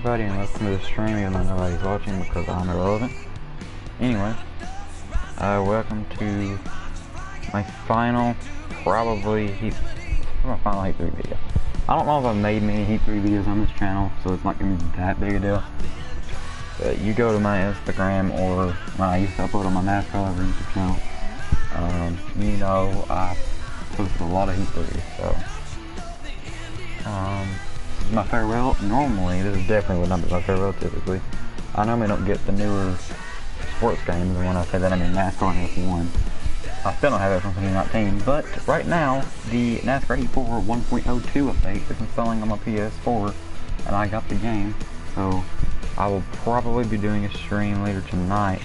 everybody, and welcome to the stream even though nobody's watching because I'm irrelevant. Anyway, welcome to my final, probably Heat 3 video. I don't know if I've made many Heat 3 videos on this channel, so it's not going to be that big a deal. But you go to my Instagram, or when I used to upload on my NASCAR YouTube channel, you know I posted a lot of Heat 3, so this is my farewell. Normally, this is definitely what numbers my farewell typically. I normally don't get the newer sports games, and when I say that I mean NASCAR and F1. I still don't have it from 2019, but right now, the NASCAR Heat 4 1.02 update is installing on my PS4, and I got the game, so I will probably be doing a stream later tonight,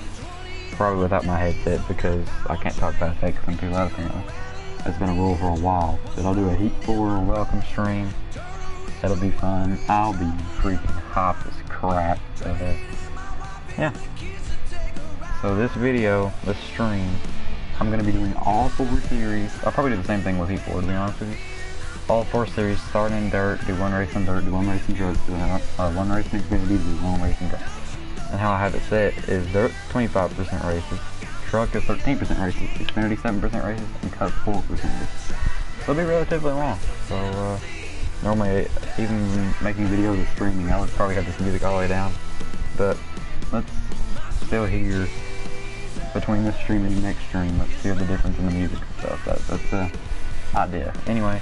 probably without my headset, because I can't talk past that because I'm too loud apparently. That's been a rule for a while, but I'll do a Heat 4 welcome stream. That'll be fun. I'll be freaking hype as crap, so yeah. So this video, this stream, I'm going to be doing all 4 series. I'll probably do the same thing with Heat 4, to be honest with you. All 4 series, starting in dirt, do 1 race in dirt, do 1 race in dirt, do 1 race in Xfinity, do 1 race in dirt. And how I have it set is dirt 25% races, truck is 13% races, Xfinity 7% races, and cup 4% races. So it'll be relatively long. So normally, even making videos of streaming, I would probably have this music all the way down. But let's still hear between this stream and the next stream. Let's hear the difference in the music and stuff. That's the idea. Anyway,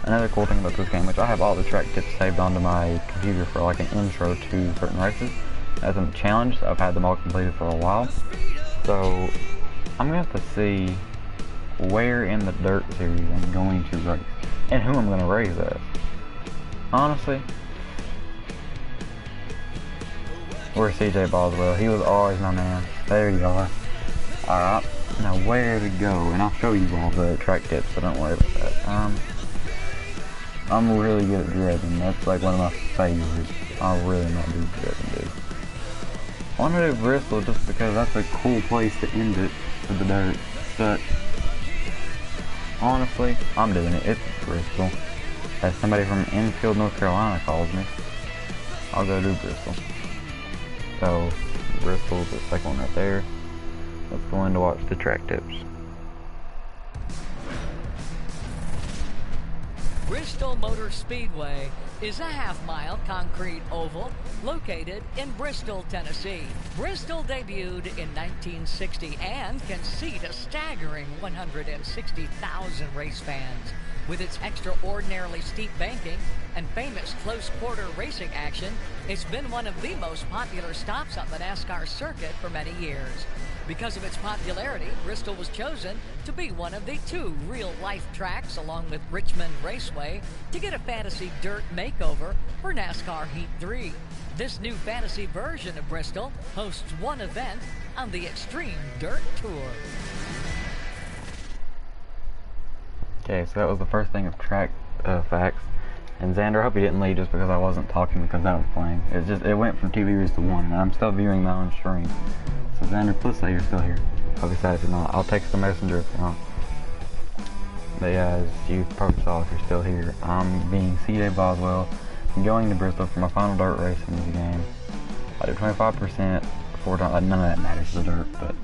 another cool thing about this game, which I have all the track tips saved onto my computer for like an intro to certain races. As a challenge, I've had them all completed for a while. So I'm gonna have to see where in the dirt series I'm going to race and who I'm gonna race as. Honestly, where's CJ Boswell? He was always my man. There you are. Alright, now where to go? And I'll show you all the track tips, so don't worry about that. I'm really good at driving. That's like one of my favorites. I really not do driving, dude. I want to do Bristol just because that's a cool place to end it for the dirt. But honestly, I'm doing it. It's Bristol. As somebody from Enfield, North Carolina calls me, I'll go do Bristol. So Bristol's the second one right there. Let's go in to watch the track tips. Bristol Motor Speedway is a half-mile concrete oval located in Bristol, Tennessee. Bristol debuted in 1960 and can seat a staggering 160,000 race fans. With its extraordinarily steep banking and famous close quarter racing action, it's been one of the most popular stops on the NASCAR circuit for many years. Because of its popularity, Bristol was chosen to be one of the 2 real-life tracks, along with Richmond Raceway, to get a fantasy dirt makeover for NASCAR Heat 3. This new fantasy version of Bristol hosts one event on the Extreme Dirt Tour. Okay, so that was the first thing of track facts. And Xander, I hope you didn't leave just because I wasn't talking because I was playing. It went from 2 viewers to 1, and I'm still viewing my own stream. So Xander, please say you're still here. I'll be sad if you're not. I'll text the messenger if you're not. But yeah, as you probably saw, if you're still here, I'm being CJ Boswell. I'm going to Bristol for my final dirt race in this game. I did 25%, 4 times. None of that matters for the dirt, but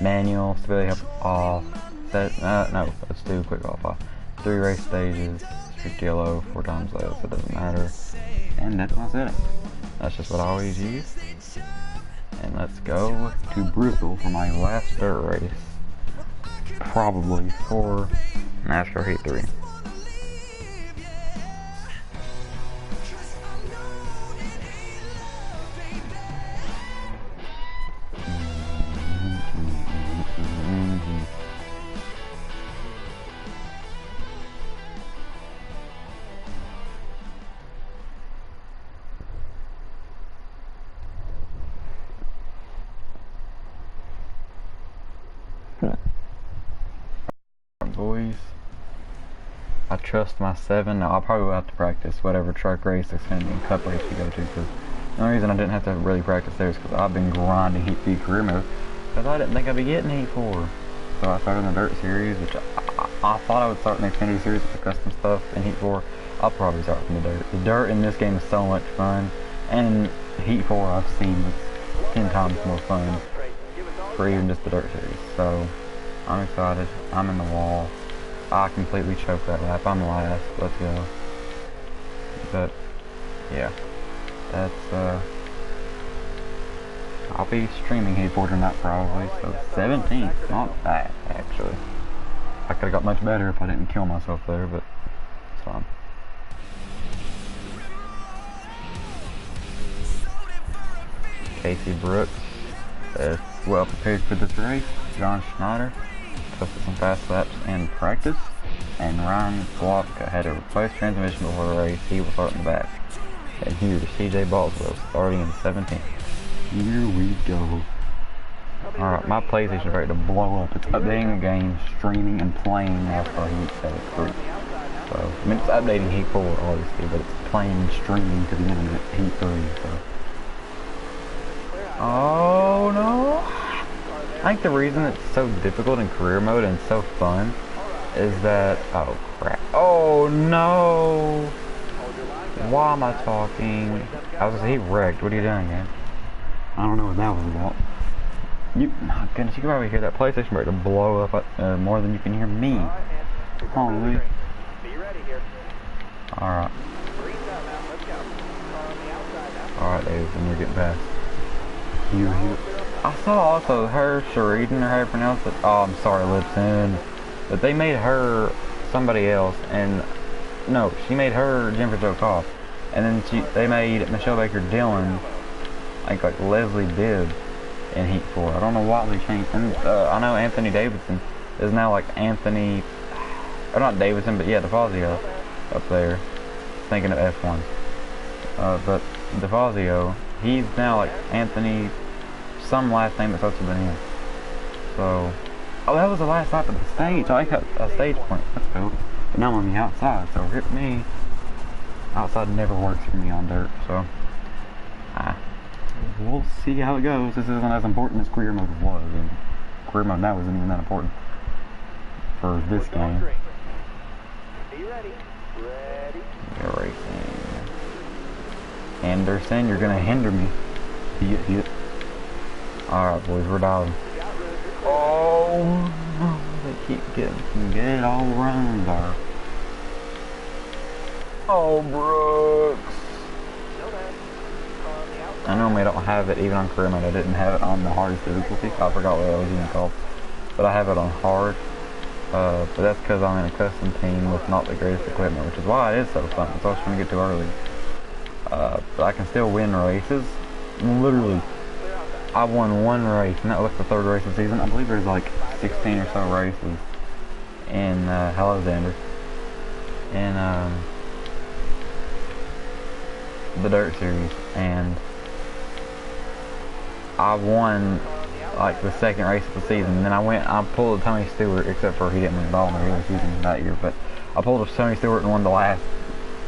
manual, stability help off. No, let's do quick off. 3 race stages, strict yellow, 4 times low, so it doesn't matter. And that's my setting. That's just what I always use. And let's go to Bristol for my last dirt race. Probably for NASCAR Heat 3. Boys, I trust my 7. Now I'll probably have to practice whatever truck race, Xfinity, and cup race we go to, because the only reason I didn't have to really practice there is because I've been grinding Heat 3 career mode because I didn't think I'd be getting Heat 4. So I started in the dirt series, which I thought I would start in the Xfinity series with the custom stuff in Heat 4. I'll probably start from the dirt. The dirt in this game is so much fun. And Heat 4 I've seen is 10 times more fun for even just the dirt series. So I'm excited. I'm in the wall. I completely choked that lap. I'm last. Let's go. But yeah, that's I'll be streaming Heat 4 tonight probably. So 17th, not bad actually. I could have got much better if I didn't kill myself there, but it's fine. Casey Brooks is well prepared for this race. John Schneider posted some fast laps in practice, and Ryan Slopka had a replaced transmission before the race. He will start in the back. And here's CJ Boswell starting in 17th. Here we go. Alright, my PlayStation's ready to blow up. It's updating the game, streaming, and playing NASCAR Heat 3. So, I mean, it's updating Heat 4, obviously, but it's playing and streaming to the internet, Heat 3, so. Oh, no. I think the reason it's so difficult in career mode and so fun is that... Oh, crap. Oh, no. Why am I talking? I was he wrecked. What are you doing, man? I don't know what that was about. My goodness, you can probably hear that PlayStation ready to blow up more than you can hear me. Holy. Alright. Alright, David, and you're getting past. I saw also her, Sheridan, or how you pronounce it. Oh, I'm sorry, Lipson. But they made her somebody else, and no, she made her Jennifer Jo Cobb. And then they made Michelle Baker Dillon, like Leslie Bibb in Heat 4. I don't know why they changed them. I know Anthony Davidson is now like Anthony, or not Davidson, but yeah, DeFazio up there, thinking of F1. But DeFazio, he's now like Anthony, some last name that starts with an N. So, oh, that was the last lap of the stage. I got a stage point. That's cool. But now I'm on the outside, so rip me. Outside never works for me on dirt, so we'll see how it goes. This isn't as important as career mode was, and career mode now isn't even that important for this game. Are you ready? Ready? You're racing. Anderson, you're gonna hinder me. Hit. Alright, boys, we're dialing. Oh, they keep getting good all runs are. Oh, Brooks. I normally don't have it even on career mode. I didn't have it on the hardest difficulty. I forgot what it was even called. But I have it on hard. But that's because I'm in a custom team with not the greatest equipment, which is why it is so fun. That's what I was trying to get to early. But I can still win races. Literally, I won one race, and that was the third race of the season. I believe there's like 16 or so races in Hello Xander. In the Dirt Series, and I won like the second race of the season. And then I pulled a Tony Stewart, except for he didn't win at all in the regular season that year, but I pulled a Tony Stewart and won the last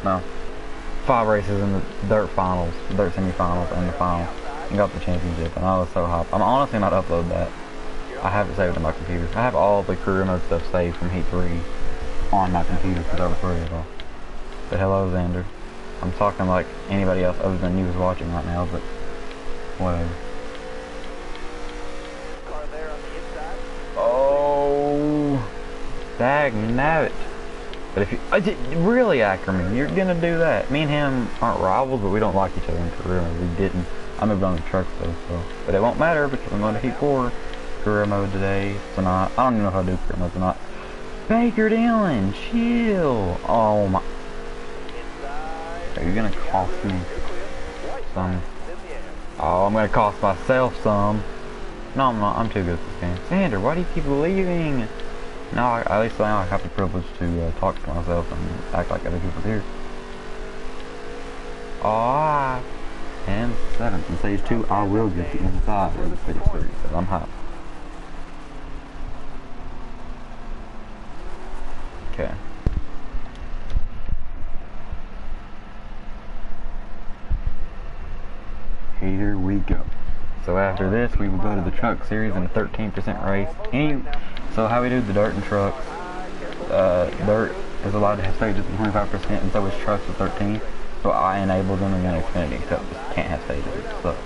5 races in the dirt finals, dirt semifinals, and the final, and got the championship. And I was so hyped. I'm honestly not upload that. I have it saved on my computer. I have all the career mode stuff saved from Heat 3 on my computer because I recorded it all. But hello, Xander. I'm talking like anybody else other than you who's watching right now, but whatever. Oh, dagnabbit. But if you really Ackerman, you're gonna do that. Me and him aren't rivals, but we don't like each other in career mode. We didn't. I moved on to trucks though, so but it won't matter because I'm going to Heat 4 career mode today, tonight. I don't even know if I do career mode tonight. Baker Dillon, chill. Oh my. Are you gonna cost me some? Oh, I'm gonna cost myself some. No, I'm not. I'm too good at this game. Xander, why do you keep leaving? No, at least now I have the privilege to talk to myself and act like other people here. Oh, and 7th in stage 2, I will get the inside of the stage 3, so I'm hyped. Okay. Here we go. So after this, we will go to the truck series in a 13% race. So how we do the dirt and trucks, dirt is allowed to have stages of 25%, and so is trucks with 13. So I enabled them, and then Xfinity Cup just can't have stages. So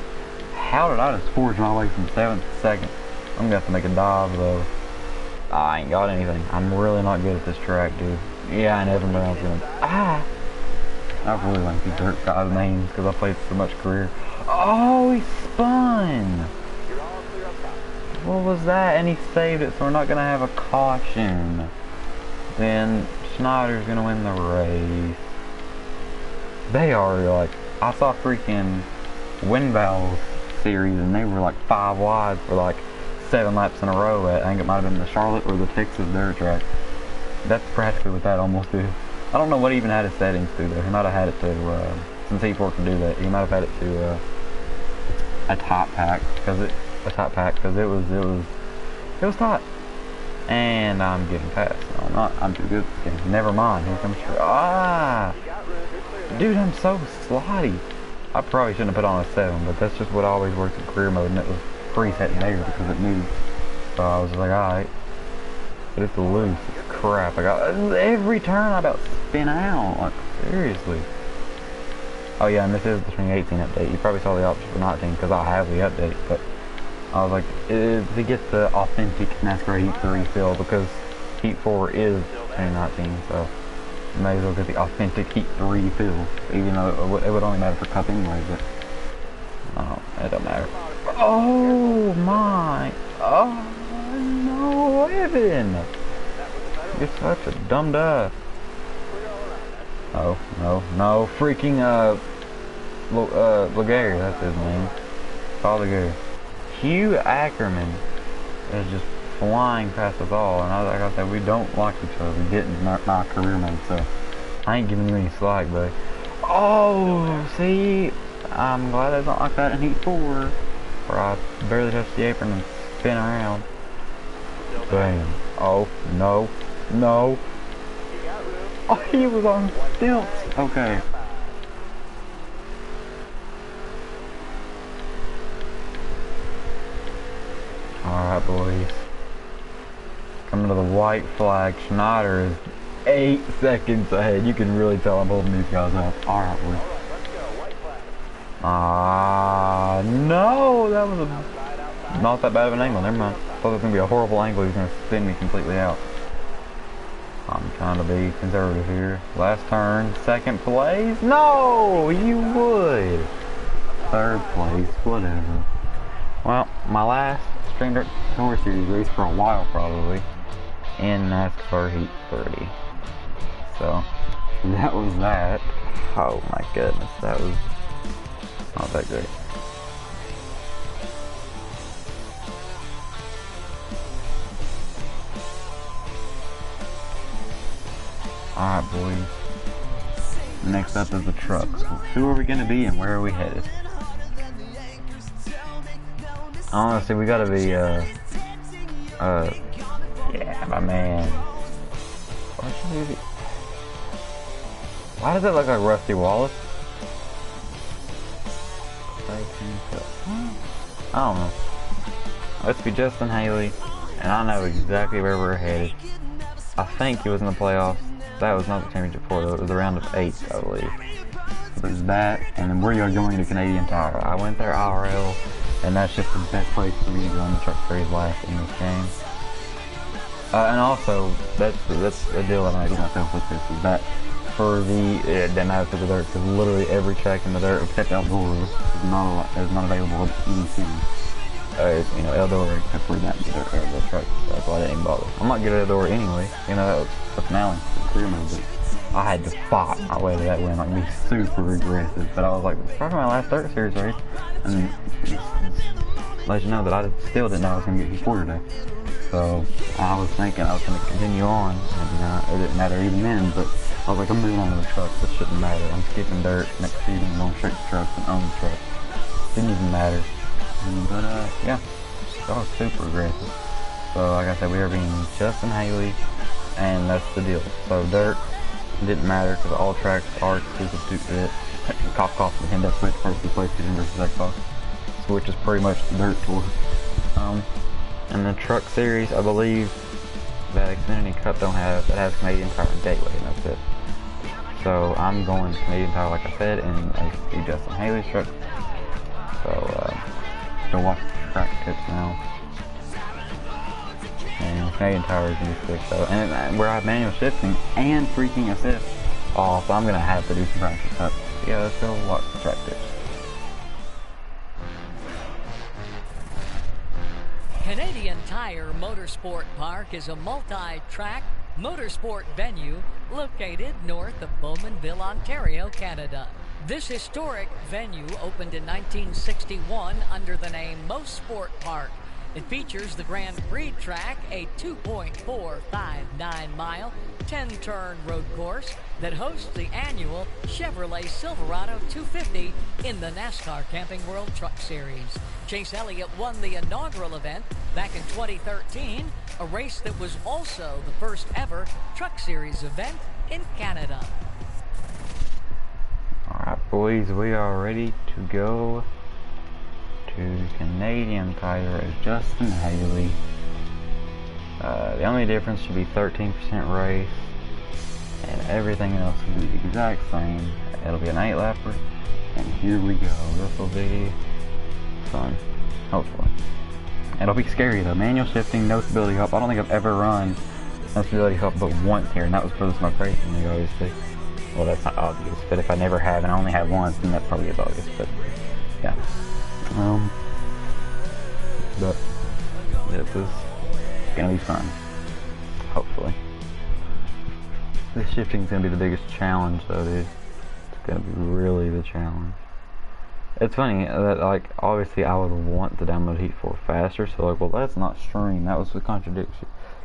how did I just forge my way from 7th to 2nd? I'm gonna have to make a dive though. I ain't got anything. I'm really not good at this track, dude. Yeah, and Evan Brown's gonna. I really like these dirt guys' names because I played so much career. Oh, he spun! What was that? And he saved it, so we're not gonna have a caution. Then Schneider's gonna win the race. They are like, I saw freaking Winval's series and they were like 5 wide for like 7 laps in a row at, I think it might have been the Charlotte or the Texas dirt track. That's practically what that almost is. I don't know what he even had his settings to there. He might have had it to, since E4 can do that, he might have had it to a top pack because it was tight. And I'm getting past. No, I'm not. I'm too good at this game. Never mind. Here comes dude, I'm so slotty. I probably shouldn't have put on a 7, but that's just what always works in career mode, and it was preset there because it knew. So I was like, alright. But it's loose. It's crap. I got every turn I about spin out. Like, seriously. Oh yeah, and this is the 2018 update. You probably saw the option for 19 because I have the update, but I was like, to get the authentic NASCAR Heat 3 feel because Heat 4 is 2019, so you may as well get the authentic Heat 3 feel, even though it would only matter for Cup anyway, but it don't matter. Oh my, oh no, Evan, you're such a dumb duck. Oh, no, freaking, Laguerre, that's his name, Paul Laguerre. Hugh Ackerman is just flying past us all, and like I said, we don't like each other. We didn't in our career mode, so I ain't giving you any slack, buddy. Oh, see, I'm glad it's not like that in Heat 4, where I barely touched the apron and spin around. Bam. Oh, no. Oh, he was on stilts. Okay. Alright, boys. Coming to the white flag. Schneider is 8 seconds ahead. You can really tell I'm holding these guys up. Alright, boys. No! That was not that bad of an angle. Never mind. I thought it was going to be a horrible angle. He was going to spin me completely out. I'm trying to be conservative here. Last turn. 2nd place. No! You would. 3rd place. Whatever. Well, my last Stream Dirt Tour Series race for a while probably in NASCAR Heat 30. So that was that. Oh my goodness, that was not that great. Alright, boys. Next up is the trucks. Who are we gonna be and where are we headed? Honestly, we gotta be, yeah, my man. Why does it look like Rusty Wallace? I don't know. Let's be Justin Haley, and I know exactly where we're headed. I think he was in the playoffs. That was not the championship four, though. It was the round of 8, I believe. So there's that, and then we are going to Canadian Tire. I went there IRL. And that's just the best place for me to go in the Truck Series last in this game. And also, that's a deal I made with myself with this, is that for the, it doesn't matter for the dirt, because literally every track in the dirt, except Eldora, is not available in the city. You know, Eldora, except for that dirt, the truck, that's why I didn't even bother. I'm not good at Eldora anyway, you know, that was a finale, clear mode, but I had to fight my way to that win, like be super aggressive, but I was like, it's probably my last Dirt Series race, and let you know that I still didn't know I was going to get Heat4 today. So I was thinking I was going to continue on, and it didn't matter even then, but I was like, I'm moving on to the trucks, this shouldn't matter. I'm skipping dirt next season, going straight to trucks and own the truck. Didn't even matter. But yeah, I was super aggressive. So like I said, we are being Justin Haley, and that's the deal. So dirt didn't matter because all tracks are exclusive to it. Cough and Hinda switch first PlayStation versus Xbox, which is pretty much the dirt tour. And the truck series, I believe that Xfinity Cup don't have, it has Canadian Tire and Gateway, and that's it. So I'm going Canadian Tire, like I said, in a few Justin Haley's trucks. So go watch the track tips now. And Canadian Tire is going to be sick though. And where I have manual shifting and freaking assist. Oh, so I'm going to have to do some practice cuts. Yeah, let's go watch the track tips. Canadian Tire Motorsport Park is a multi-track motorsport venue located north of Bowmanville, Ontario, Canada. This historic venue opened in 1961 under the name Most Sport Park. It features the Grand Prix track, a 2.459-mile, 10-turn road course that hosts the annual Chevrolet Silverado 250 in the NASCAR Camping World Truck Series. Chase Elliott won the inaugural event back in 2013, a race that was also the first ever Truck Series event in Canada. Alright boys, we are ready to go to Canadian Tire as Justin Haley. The only difference should be 13% race, and everything else will be the exact same. It'll be an 8-lapper, and here we go. This will be fun, hopefully. It'll be scary though. Manual shifting, no stability help. I don't think I've ever run no stability help but once here, and that was for the smoke racing league, obviously. Well, that's not obvious, but if I never have and I only have once, then that probably is obvious, but yeah. But this is gonna be fun, hopefully. This shifting is gonna be the biggest challenge though, dude. It's gonna be really the challenge. It's funny that, like, obviously I would want to download Heat 4 faster, so like, well, that's not stream. That was the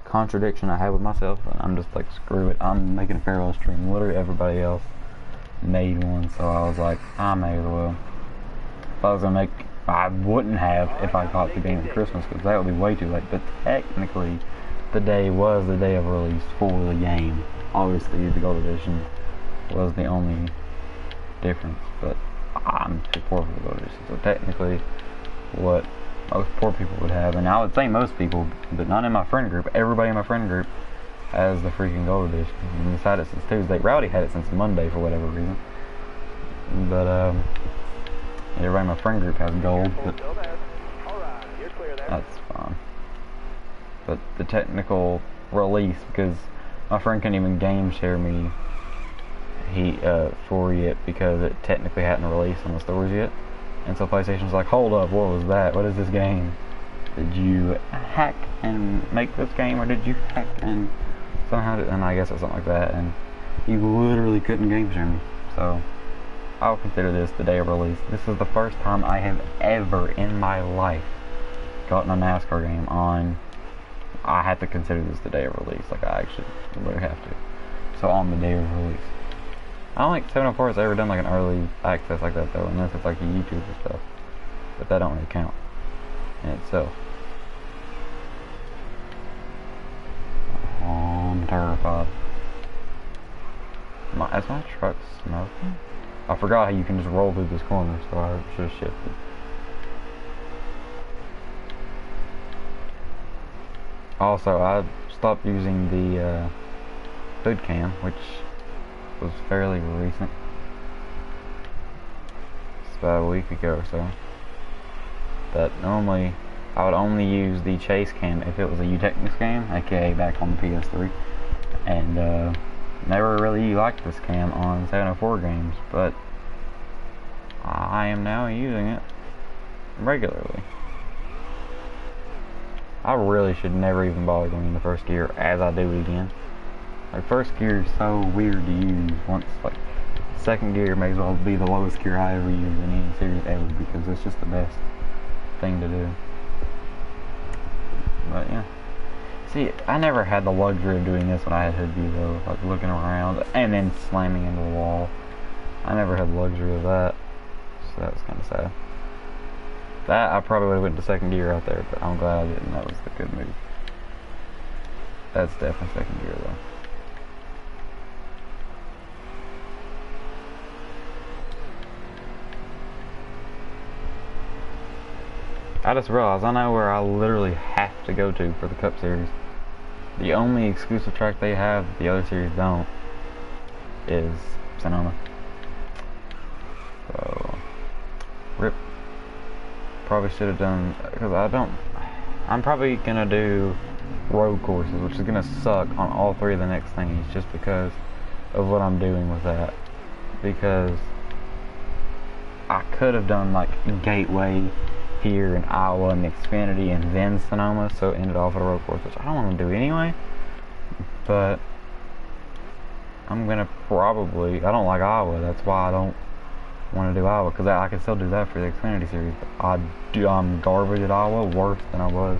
contradiction I had with myself, and I'm just like, screw it. I'm making a parallel stream. Literally everybody else made one, so I was like, I may as well. If I was gonna make, I wouldn't have if I got the game at Christmas, because that would be way too late. But technically, the day was the day of release for the game. Obviously, the Gold Edition was the only difference, but I'm too poor for the Gold Edition. So technically, what most poor people would have, and I would say most people, but not in my friend group. Everybody in my friend group has the freaking Gold Edition. We've had it since Tuesday. Rowdy had it since Monday for whatever reason. But everybody in my friend group has gold, but that's fine. But the technical release, because my friend couldn't even game share me Heat 4 yet, because it technically hadn't released on the stores yet. And so PlayStation's like, hold up, what was that? What is this game? Did you hack and make this game, or did you hack and somehow, and I guess it's something like that, and you literally couldn't game share me. So I'll consider this the day of release. This is the first time I have ever in my life gotten a NASCAR game on. I have to consider this the day of release. Like, I actually literally have to. So on the day of release. I don't think 704 has ever done like an early access like that though, unless it's like YouTube and stuff. But that don't really count in itself. I'm terrified. Is my truck smoking? I forgot how you can just roll through this corner, so I should have shifted. Also, I stopped using the hood cam, which was fairly recent. It's about a week ago or so. But normally, I would only use the chase cam if it was a Utechnics game, aka back on the PS3. And never really liked this cam on 704 games, but I am now using it regularly. I really should never even bother going into first gear as I do it again. Like, first gear is so weird to use once, like, second gear may as well be the lowest gear I ever use in any series ever, because it's just the best thing to do. But yeah. See, I never had the luxury of doing this when I had hood view though, like looking around and then slamming into the wall. I never had the luxury of that, so that was kind of sad. That I probably would have went to second gear out there, but I'm glad I didn't. That was a good move. That's definitely second gear though. I just realized I know where I literally have to go to for the Cup Series. The only exclusive track they have, the other series don't, is Sonoma. So, rip. Probably should have done, because I'm probably gonna do road courses, which is gonna suck on all three of the next things, just because of what I'm doing with that. Because I could have done like Gateway here in Iowa and Xfinity and then Sonoma, so it ended off at a road course, which I don't want to do anyway. But I'm gonna probably, I don't like Iowa, that's why I don't want to do Iowa, because I can still do that for the Xfinity Series. I'm garbage at Iowa, worse than I was,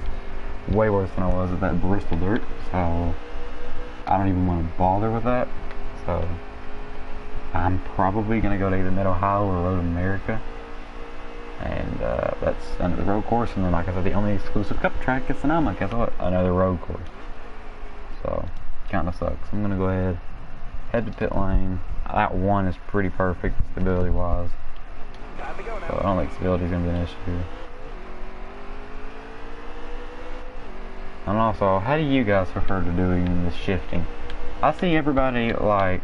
way worse than I was at that Bristol dirt, so I don't even want to bother with that. So I'm probably going to go to either Mid-Ohio or Road America, and that's another road course. And then, like I said, the only exclusive cup track is Sonoma. Guess what? Another road course. So kind of sucks. I'm going to go ahead, head to pit lane. That one is pretty perfect stability wise, so I don't think stability is going to be an issue. And also, how do you guys prefer to doing the shifting? I see everybody like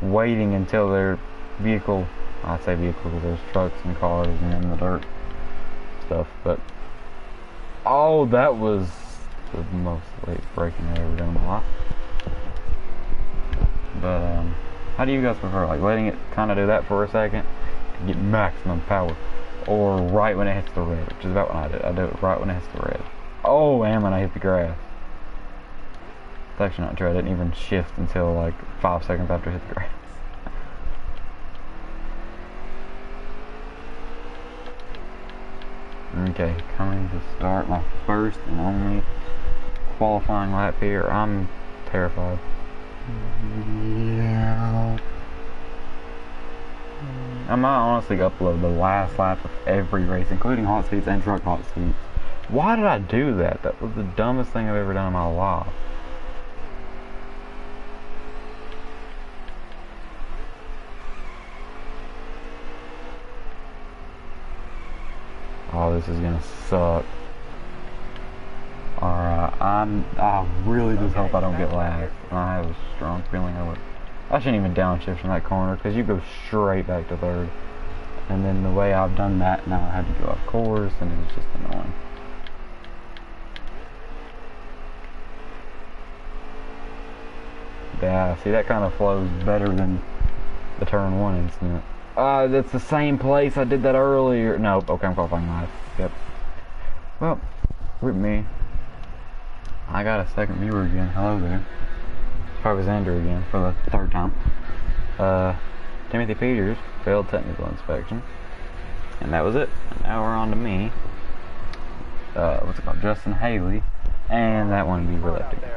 waiting until their vehicle, I say vehicle because there's trucks and cars and in the dirt stuff, but oh, that was the most late braking I've ever done in my life. But how do you guys prefer, like letting it kind of do that for a second to get maximum power, or right when it hits the red, which is about what I do. I do it right when it hits the red. Oh, and when I hit the grass. It's actually not true. I didn't even shift until like 5 seconds after I hit the grass. Okay, coming to start my first and only qualifying lap here. I'm terrified. Yeah. I might honestly upload the last lap of every race, including hot seats and truck hot seats. Why did I do that? That was the dumbest thing I've ever done in my life. Oh, this is gonna suck. Alright, I really just hope I don't get last. I have a strong feeling I would. I shouldn't even downshift in that corner, because you go straight back to third. And then the way I've done that, now I had to go off course, and it's just annoying. Yeah, see, that kind of flows better than the turn one incident. That's the same place I did that earlier. Nope, okay, I'm qualifying live. Yep. Well, with me, I got a second viewer again. Hello there. It's probably Xander again for the third time. Timothy Peters failed technical inspection, and that was it. And now we're on to me. What's it called? Justin Haley, and that one will be left again.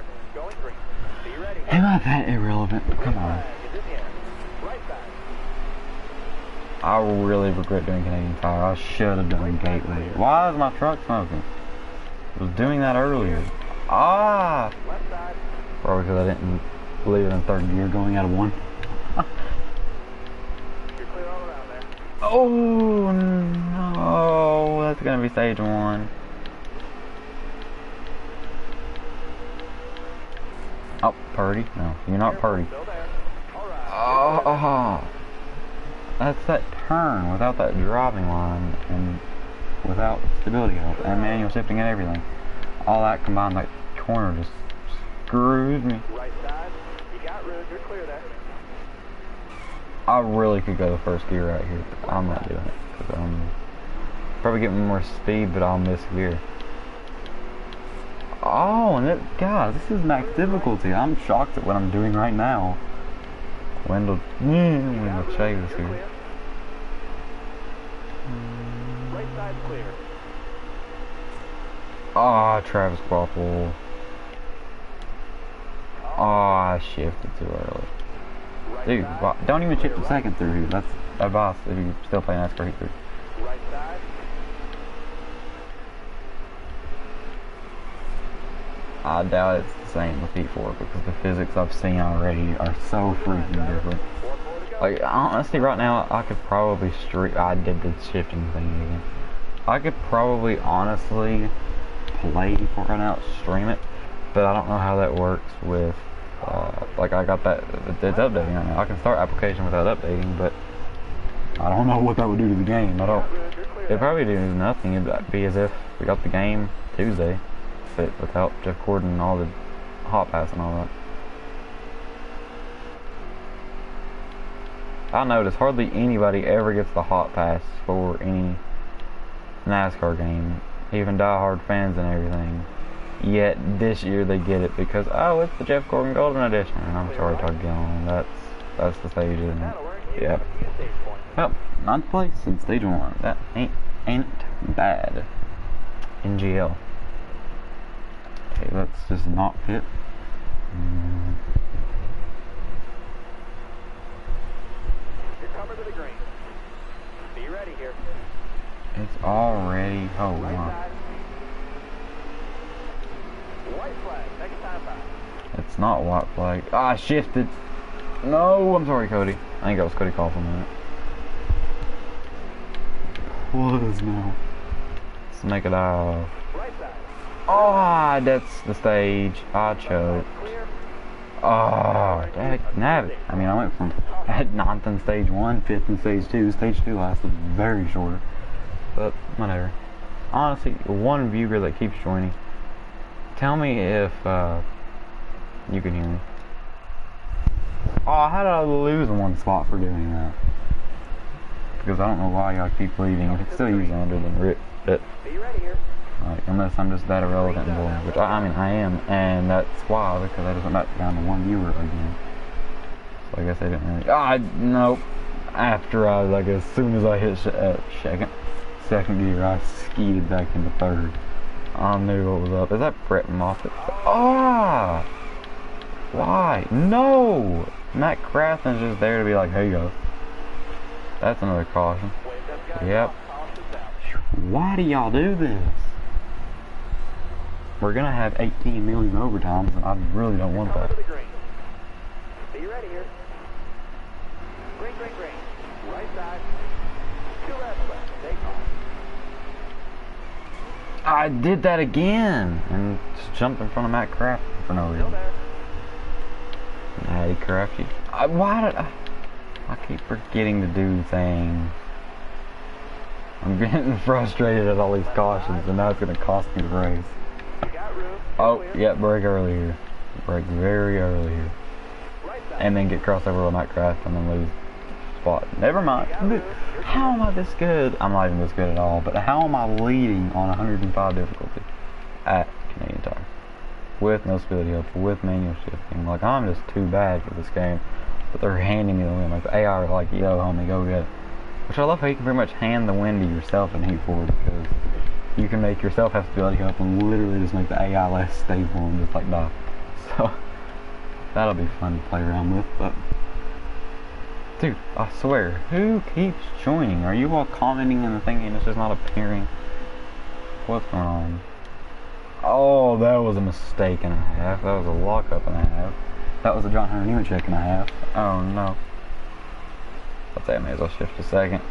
Am I that irrelevant? Come on. I really regret doing Canadian Tire. I should have done Gateway. Why is my truck smoking? I was doing that earlier. Ah! Probably because I didn't leave it in third gear going out of one. Oh no! That's gonna be stage one. Oh, Purdy? No, you're not Purdy. Oh! That's that turn without that driving line and without stability help and manual shifting and everything. All that combined, that corner just screws me. Right side. You got room. You're clear there. I really could go the first gear right here, but I'm not doing it because I'm probably getting more speed, but I'll miss gear. Oh, and that, guys, this is max difficulty. I'm shocked at what I'm doing right now. Wendell Chase is here. Right side clear. Ah, Travis Quapple. Ah, I shifted too early. Dude, don't even shift a second through here. That's advice if you still play NASCAR Heat 3. Right side. I doubt it's the same with Heat 4 because the physics I've seen already are so freaking different. Like, honestly, right now, I could probably I did the shifting thing again. I could probably, honestly, play Heat 4 right now, stream it, but I don't know how that works with Like I got that, it's updating right now. I can start application without updating, but I don't know what that would do to the game. I don't. It'd probably do nothing. It'd be as if we got the game Tuesday, but without Jeff Gordon and all the hot pass and all that. I notice hardly anybody ever gets the hot pass for any NASCAR game, even diehard fans and everything. Yet this year they get it because, oh, it's the Jeff Gordon Golden Edition. And I'm sorry to get on. That's the stage, isn't it? Yep. Well, 9th place in stage 1. That ain't bad. NGL. Okay, let's just not pit. You're coming to the green. Be ready here. It's already. Oh, Right wow. side. White flag. Next time by. It's not white flag. Ah, I shifted. No, I'm sorry, Cody. I think that was Cody Kaufman in it. Was now. Let's make it off. Right side. Oh, that's the stage. I choked. Clear. Oh, nabbit. I mean, I went from at 9th in stage 1, 5th in stage 2. Stage 2 lasted very short. But, whatever. Honestly, one viewer that keeps joining, tell me if you can hear me. Oh, how did I lose one spot for doing that? Because I don't know why y'all keep leaving. If it's still using under than RIP, but Be ready here. like, unless I'm just that irrelevant and boring, which I mean I am, and that's why, because I just went back down to one viewer again. So I guess I didn't really. Ah, nope. After I, like, as soon as I hit second gear, I skeeted back into 3rd. I knew what was up. Is that Brett Moffitt? Ah! Why? No! Matt Crafton's just there to be like, here you go. That's another caution. Wave them guys Yep. off. Caution's out. Why do y'all do this? We're gonna have 18 million overtimes, and I really don't want Coming that. to the green. Be ready here. Green, green, green. Right side. 2 laps left. Take off. I did that again, and just jumped in front of Matt Crafton for no Still reason. there. Hey, Crafty. Why did I keep forgetting to do things. I'm getting frustrated at all these cautions, and now it's gonna cost me the race. You got room. Oh, Clear. yeah, brake early here. Brake very early here. Right side. And then get crossover with Matt Craft and then lose spot. Never mind. How am I this good? I'm not even this good at all, but how am I leading on 105 difficulty at Canadian Tire? With no stability help, with manual shifting. Like, I'm just too bad for this game. But they're handing me the win. Like, the AI are like, yo, homie, go get it. Which I love how you can pretty much hand the win to yourself in Heat 4, because you can make yourself have stability help and literally just make the AI less stable and just like die. So, that'll be fun to play around with, but... Dude, I swear, who keeps joining? Are you all commenting in the thing and it's just not appearing? What's going on? Oh, that was a mistake and a half. That was a lockup and a half. That was a John Hunter Nemechek and a half. Oh no. I'll say I may as well shift a second.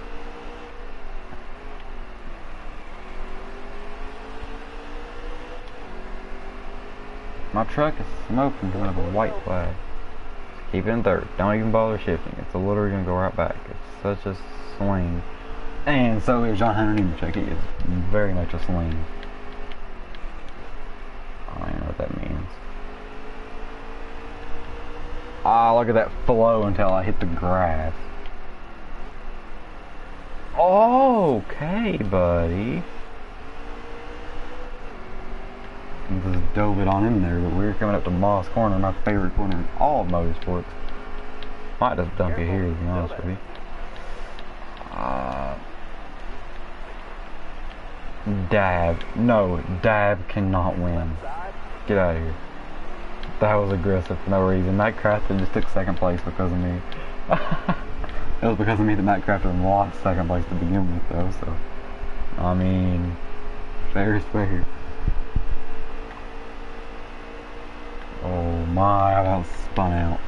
My truck is smoking because of a white flag. Keep it in 3rd. Don't even bother shifting. It's literally going to go right back. It's such a swing. And so is John Hunter Nemechek. He is very much a swing. I don't even know what that means. Ah, look at that flow until I hit the grass. Okay, buddy. Just dove it on in there, but we're coming up to Moss Corner, my favorite corner in all of motorsports. Might just dump you here, to be honest with you. Dab. No, Dab cannot win. Get out of here. That was aggressive for no reason. Matt Crafton just took 2nd place because of me. It was because of me that Matt Crafton lost 2nd place to begin with, though, so... I mean... fair is fair. Oh my, I about spun out.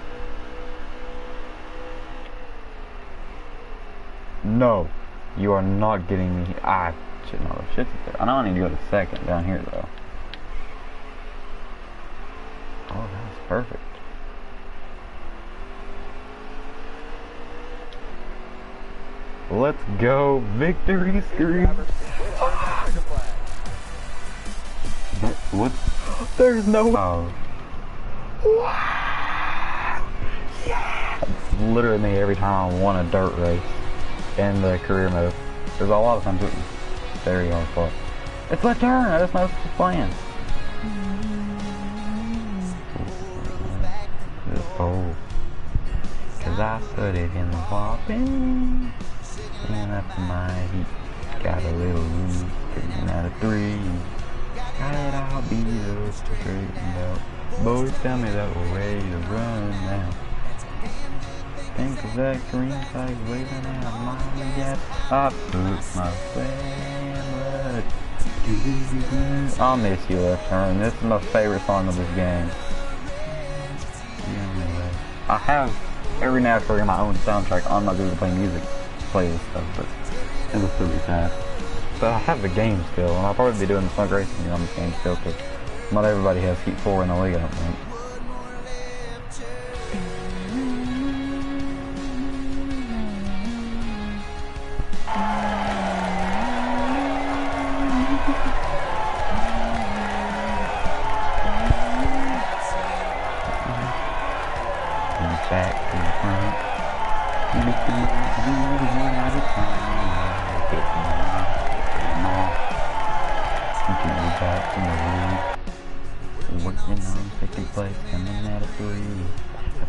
No, you are not getting me. I should not have shifted there. I know I need to go to 2nd down here though. Oh, that was perfect. Let's go. Victory scream. What? There's no... Oh. Yeah. It's literally me every time I won a dirt race in the career mode. There's a lot of times it was very hard fought. It's my turn. I just know what's playing. This pole. Cause I studied in the whopping. And after my heat, got a little room. 3 out of 3. Got it all beat up, straightened out. Boys tell me that we're ready to run now. Think of that green flag waving out my yet. I put my family. I'll miss you, Left Turn. This is my favorite song of this game. I have every NASCAR in my own soundtrack on my Google Play Music playlist stuff, but it was pretty sad. But I have the game still, and I'll probably be doing the Sunk Racing on this game still, because not everybody has Heat 4 in the league, I don't think. Back to the front. One at a time. Get them off. Continue back in the lead. Working on second place, coming at a 3. I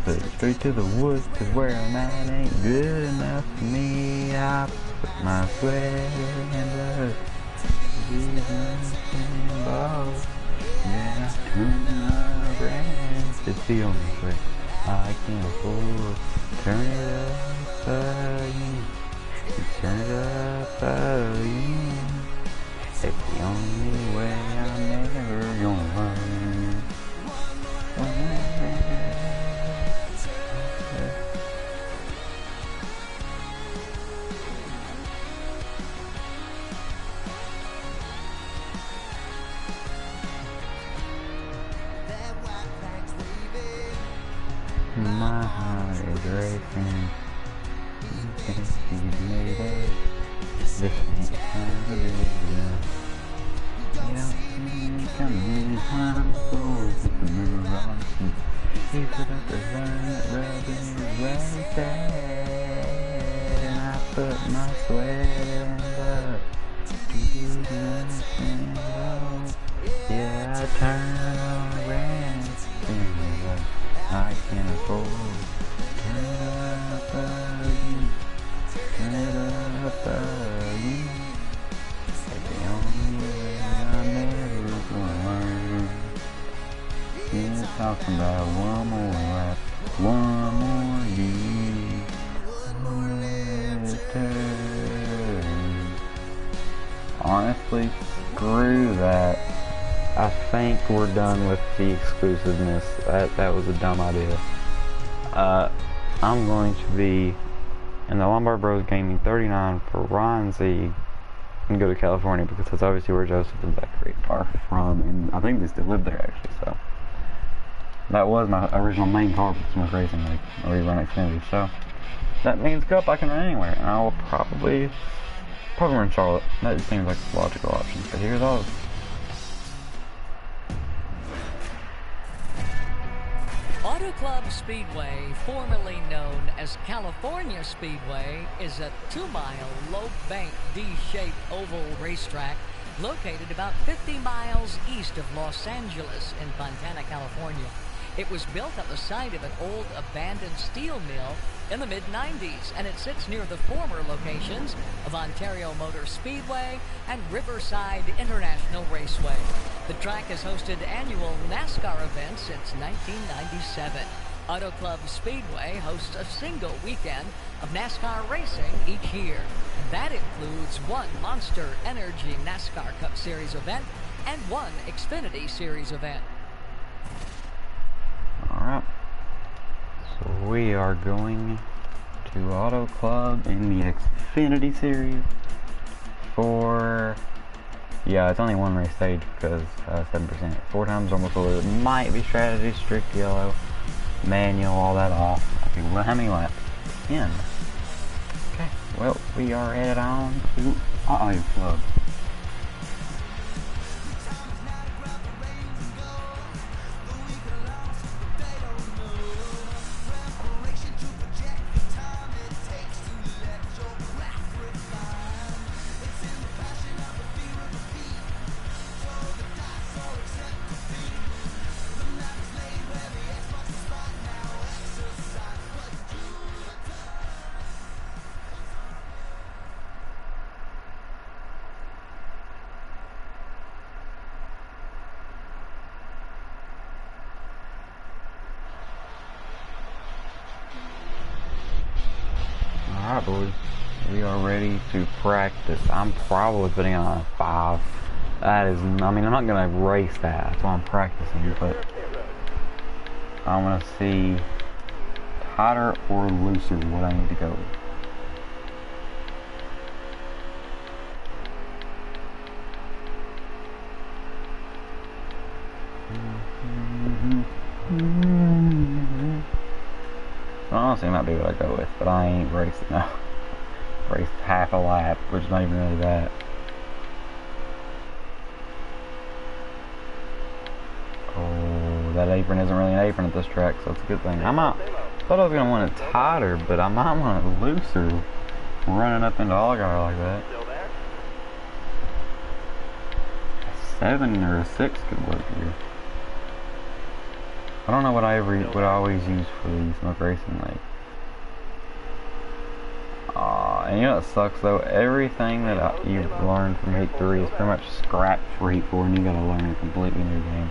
put it straight to the woods, cause where I'm at ain't good enough for me. I put my sweat and blood. Yeah, I turn around. It's the only way I can afford. Turn it up again. Turn it up again. It's the only way I'm ever gonna learn. My heart is racing. You can see me there. This ain't time to do that. Yeah, coming I'm so to move on. He put up the line, rubbing right there. And I put my sweat in blood. Yeah, I turn around. I can afford. Turn it up again. Turn it up again. It's the only way I'm ever gonna learn. You're talking about one more lap, one more year. Honestly, screw that. I think we're done with the exclusiveness. That was a dumb idea. I'm going to be in the Lombard Bros Gaming 39 for Ron Z and go to California because that's obviously where Joseph and Zachary are from, and I think they still live there actually. So that was my original main car for Smoke Racing League, or run Xfinity. So that means Cup I can run anywhere, and I will probably run Charlotte. That just seems like a logical option. But here's all. Auto Club Speedway, formerly known as California Speedway, is a 2-mile, low-bank, D-shaped oval racetrack located about 50 miles east of Los Angeles in Fontana, California. It was built at the site of an old abandoned steel mill in the mid-90s, and it sits near the former locations of Ontario Motor Speedway and Riverside International Raceway. The track has hosted annual NASCAR events since 1997. Auto Club Speedway hosts a single weekend of NASCAR racing each year, and that includes one Monster Energy NASCAR Cup Series event and one Xfinity Series event. Alright, so we are going to Auto Club in the Xfinity Series for, yeah, it's only one race stage because 7%, 4 times almost over. It might be strategy, strict yellow, manual, all that off. Okay, well, how many laps? 10. Okay. Well, we are headed on to Auto Club. Alright boys, we are ready to practice. I'm probably putting on a 5. That is, I mean, I'm not going to race that, that's why I'm practicing, but I want to see tighter or looser what I need to go with. Honestly, it might be what I go with, but I ain't racing now. Raced half a lap, which is not even really that. Oh, that apron isn't really an apron at this track, so it's a good thing. I thought I was going to want it tighter, but I might want it looser. Running up into Allgaier like that. 7 or a 6 could work here. I don't know what I always use for the smoke racing league. And you know what sucks though? Everything that you've learned from Heat 3 is pretty much scrapped for Heat 4, and you gotta learn a completely new game.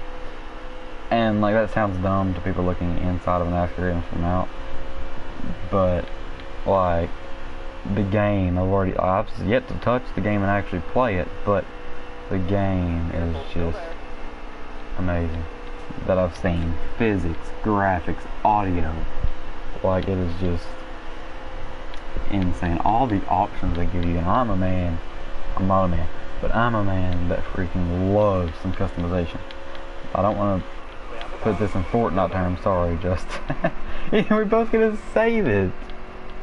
And like that sounds dumb to people looking inside of a NASCAR game from out, but like the game, I've yet to touch the game and actually play it, but the game is just amazing. That I've seen. Physics, graphics, audio. Like, it is just insane. All the options they give you, and I'm not a man, but I'm a man that freaking loves some customization. I don't want to put this in Fortnite terms, sorry, just. We're both gonna save it.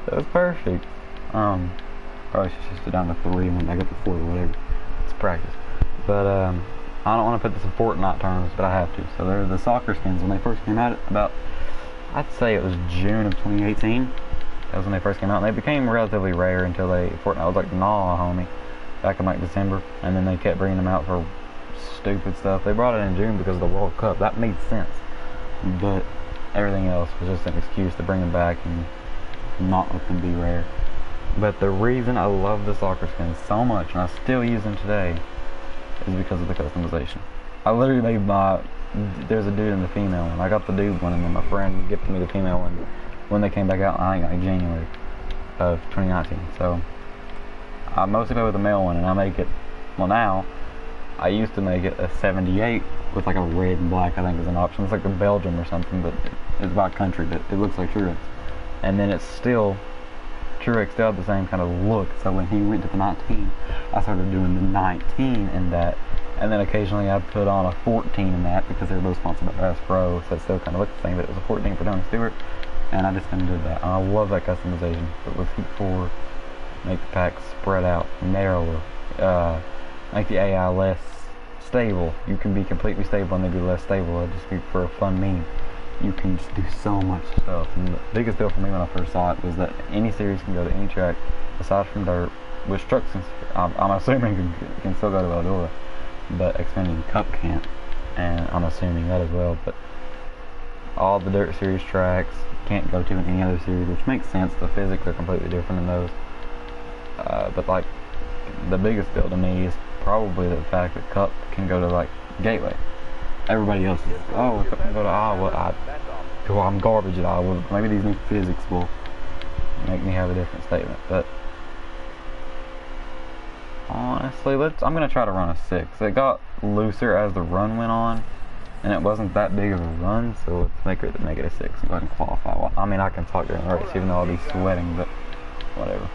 That was perfect. Probably should just go down to 3 and went back up to 4 or whatever. It's practice. But, I don't want to put this in Fortnite terms, but I have to. So they're the soccer skins when they first came out. About, I'd say it was June of 2018. That was when they first came out. And they became relatively rare until Fortnite was like, nah, homie, back in like December. And then they kept bringing them out for stupid stuff. They brought it in June because of the World Cup. That made sense. But everything else was just an excuse to bring them back and not let them be rare. But the reason I love the soccer skins so much, and I still use them today, is because of the customization. I literally made there's a dude in the female one. I got the dude one, and then my friend gifted me the female one when they came back out in like January of 2019. So I mostly play with the male one, and I make it, well now, I used to make it a 78 with like a red and black, I think is an option. It's like a Belgium or something, but it's by country, but it looks like Truex. And then it's still, Truex still had the same kind of look, so when he went to the 19, I started doing the 19 in that, and then occasionally I'd put on a 14 in that because they were both sponsored by Bass Pro, so it still kind of looked the same, but it was a 14 for Tony Stewart, and I just kind of did that. And I love that customization, but with Heat 4, make the packs spread out, narrower, make the AI less stable. You can be completely stable and they be less stable. It'd just be for a fun meme. You can just do so much stuff. And the biggest deal for me when I first saw it was that any series can go to any track aside from dirt, which trucks can, I'm assuming can still go to Eldora, but Xfinity Cup can't, and I'm assuming that as well. But all the dirt series tracks can't go to in any other series, which makes sense. The physics are completely different in those. But like the biggest deal to me is probably the fact that Cup can go to like Gateway. Everybody else is, oh, if I can go to Iowa, I'm garbage at Iowa. Maybe these new physics will make me have a different statement. But honestly, I'm going to try to run a 6. It got looser as the run went on, and it wasn't that big of a run, so let's make it a 6 and go ahead and qualify. Well, I mean, I can talk during the race, even though I'll be sweating, but whatever.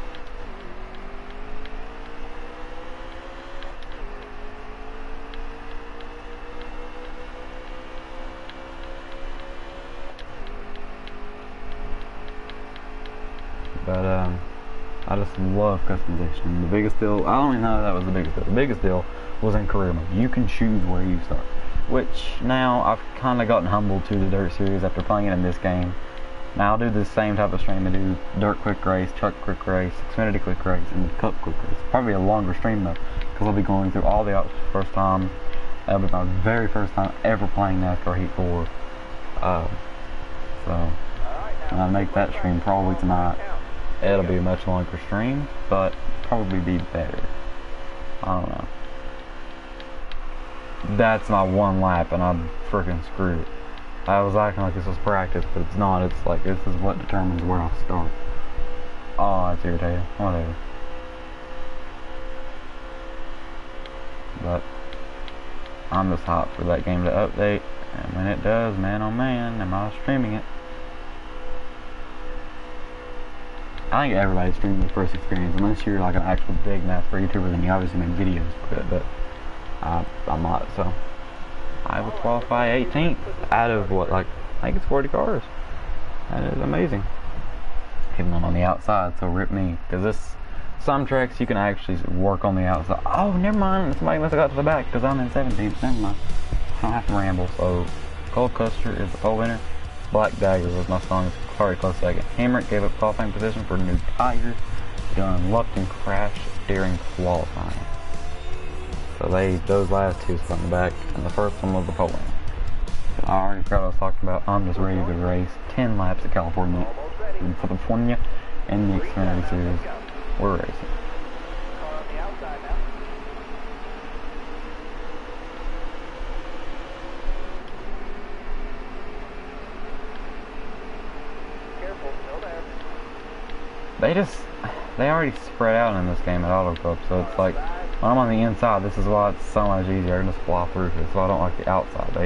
But I just love customization. The biggest deal, I don't even know if that was the biggest deal. The biggest deal was in career mode. You can choose where you start. Which now I've kind of gotten humbled to the Dirt Series after playing it in this game. Now I'll do the same type of stream I do Dirt Quick Race, Truck Quick Race, Xfinity Quick Race, and Cup Quick Race. Probably a longer stream though, because I'll be going through all the options first time. That'll be my very first time ever playing NASCAR Heat 4. So when I make that stream probably tonight, it'll be a much longer stream, but probably be better. I don't know. That's my one lap and I'm freaking screwed. I was acting like this was practice, but it's not. It's like this is what determines where I start. Oh, that's irritating. Whatever. But I'm just hyped for that game to update, and when it does, man oh man, am I streaming it. I think everybody streams the first experience, unless you're like an actual big NASCAR YouTuber, then you obviously make videos for it, but I'm not, so I will qualify 18th out of what, like, I think it's 40 cars. That is amazing. Even though I'm on the outside, so rip me, because some tracks you can actually work on the outside. Oh, never mind, somebody must have got to the back, because I'm in 17th, never mind. I don't have to ramble. So Cole Custer is the pole winner. Black Dagger was my strongest, sorry, close second. Hamrick gave up qualifying position for new tires. Dylan Lupton crashed during qualifying. So those last two spun the back, and the first one was the pole winner. I already forgot what I was talking about. I'm just ready to race 10 laps at California in the Xfinity Series. We're racing. Car on the outside now. Careful, still there. They already spread out in this game at Auto Club, so it's like, when I'm on the inside, this is why it's so much easier. I can just fly through. That's why I don't like the outside.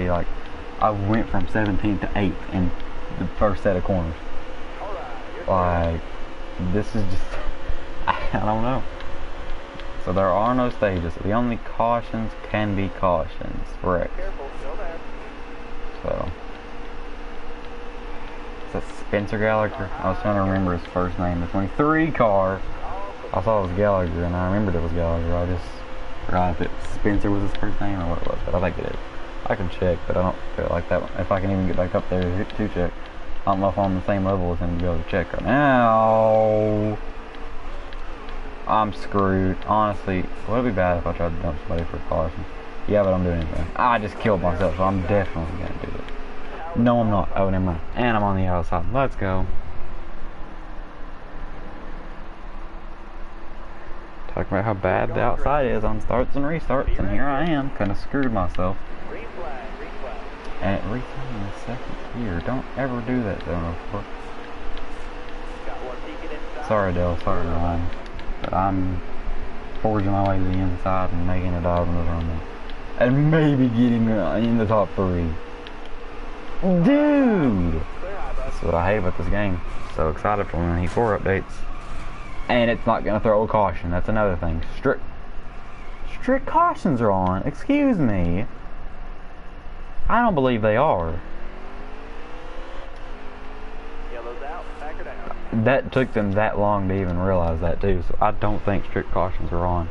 I went from 17th to 8th in the first set of corners. Like, this is just, I don't know. So there are no stages. The only cautions can be cautions, correct? Careful, still there. So, is that Spencer Gallagher? I was trying to remember his first name. The 23 car. I saw it was Gallagher, and I remembered it was Gallagher. I just forgot if Spencer was his first name or what it was, but I think it is. I can check, but I don't feel like that one. If I can even get back up there to check. I don't know if I'm on the same level as him to be able to check right now. I'm screwed. Honestly, would it be bad if I tried to dump somebody for a caution? Yeah, but I'm doing anything. I just killed myself, so I'm definitely going to do it. No, I'm not. Oh, never mind. And I'm on the outside. Let's go. Talking about how bad the outside is on starts and restarts, and here I am, kind of screwed myself. Green flag, green flag. And it restarted in the second gear. Don't ever do that, though. Got one peeking inside. Sorry, Dale. Sorry, Ryan. But I'm forging my way to the inside and making a dive in the rumble. And maybe getting in the top 3. Dude! That's what I hate about this game. So excited for when the Heat 4 updates. And it's not gonna throw a caution. That's another thing. Strict cautions are on. Excuse me. I don't believe they are. Yellow's out, back her down. That took them that long to even realize that too. So I don't think strict cautions are on.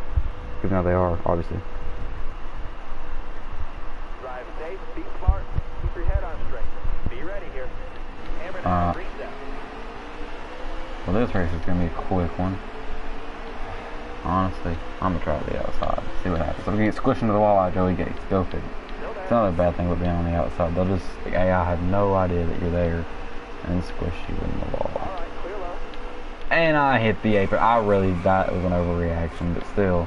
Even though they are, obviously. Drive safe, be smart, keep your head on straight. Be ready here. Hammer down, green's out. Well, this race is going to be a quick one. Honestly, I'm going to try the outside. See what happens. If we get squished into the wall by Joey Gates, go figure. It's not a bad thing with being on the outside. They'll just, the AI have no idea that you're there and squish you in the wall. Alright, clear low. And I hit the apron. I really thought it was an overreaction, but still.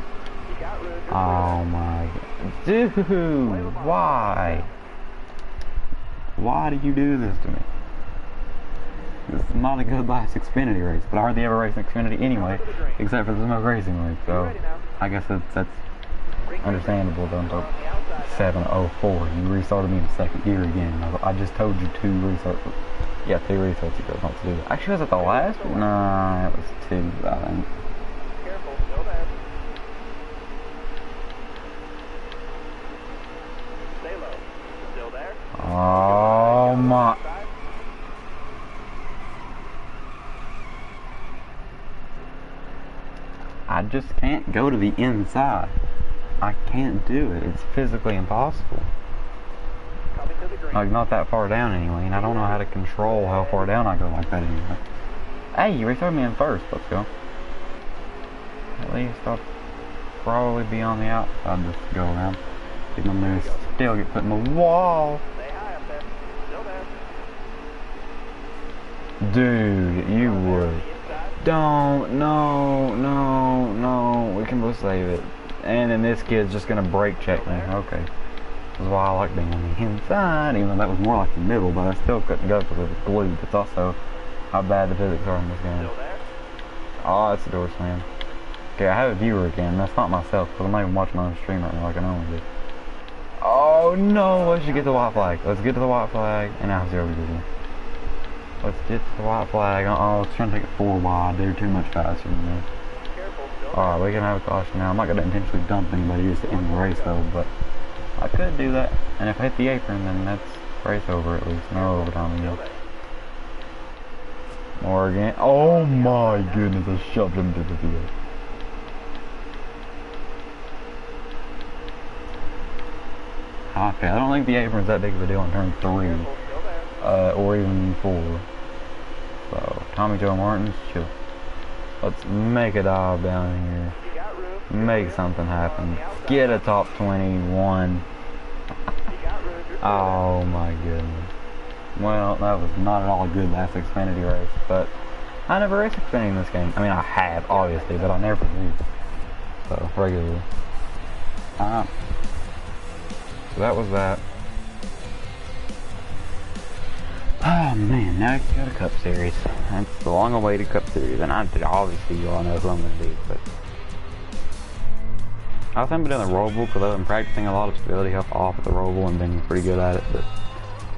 You got room. Oh my god. Dude, why? Why did you do this to me? This is not a good last Xfinity race, but I hardly ever race in Xfinity anyway, except for the Smoke Racing League, so I guess that's understandable though. Until 7:04, you restarted me in second gear again. I just told you 2 restarts. Yeah, 2 restarts ago not to do that. Actually, was it the last one? Nah, it was 2, I think. Careful, still there. Stay low. Still there. Oh my. I just can't go to the inside. I can't do it. It's physically impossible. Coming to the green. Like, not that far down anyway, and I don't know how to control how far down I go like that anyway. Hey, you threw me in first. Let's go. At least I'll probably be on the outside this go around. Even though I'm gonna still get put in the wall. Stay high up there. Still there. Dude, you would. Don't. No. We can both save it. And then this kid's just gonna brake check me. Okay. This is why I like being on the inside, even though that was more like the middle, but I still couldn't go because it was glued. It's also how bad the physics are in this game. Still there. Oh, it's a door slam. Okay, I have a viewer again. That's not myself, because I'm not even watching my own stream right now like I normally do. Oh no, let's just get the white flag. Let's get to the white flag, and now 0 again. Let's get to the white flag. Oh, let's try to take it 4 wide. They're too much faster than me. Careful. Still Alright, we can have a caution now. I'm not going to intentionally dump anybody just to end the race though, but I could do that. And if I hit the apron, then that's race over at least. No overtime again. More again. Oh my goodness, I shoved him to the field. Okay, I don't think the apron's that big of a deal in turn 3. Still there. Or even 4. So, Tommy Joe Martin's chill. Let's make a dive down here. You got room. Make something happen. Get a top 21. You got room. You're Oh my goodness. Well, that was not at all a good last Xfinity race, but I never race Xfinity in this game. I mean, I have, obviously, but I never do. So, regularly. So that was that. Oh man, now you got a Cup Series. That's the long-awaited Cup Series, and obviously you all know who I'm going to be, but I haven't been doing the Roval because I've been practicing a lot of stability health off at the Roval and been pretty good at it, but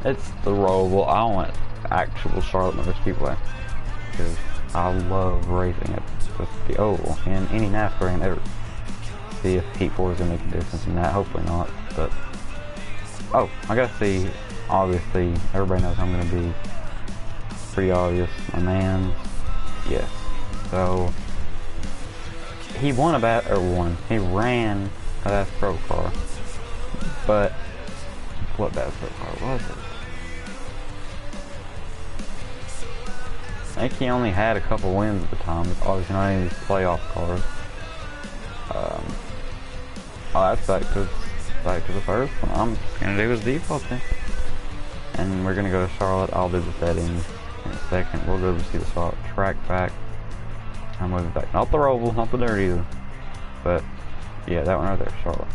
it's the Roval. I want actual Charlotte Motor Speedway because I love racing at the oval in any NASCAR game ever. See if Heat 4 is going to make a difference in that. Hopefully not, but oh, I gotta see. Obviously, everybody knows I'm gonna be pretty obvious. My man, yes. So he won he ran a Bass Pro car, but what Bass Pro car was it? I think he only had a couple wins at the time. It's obviously not any of these playoff cars. Oh, that's back to the first one. I'm just gonna do his default thing. And we're gonna go to Charlotte. I'll do the settings in a second. We'll go to see the track back. I'm moving back. Not the Roval, not the dirt either. But yeah, that one right there, Charlotte.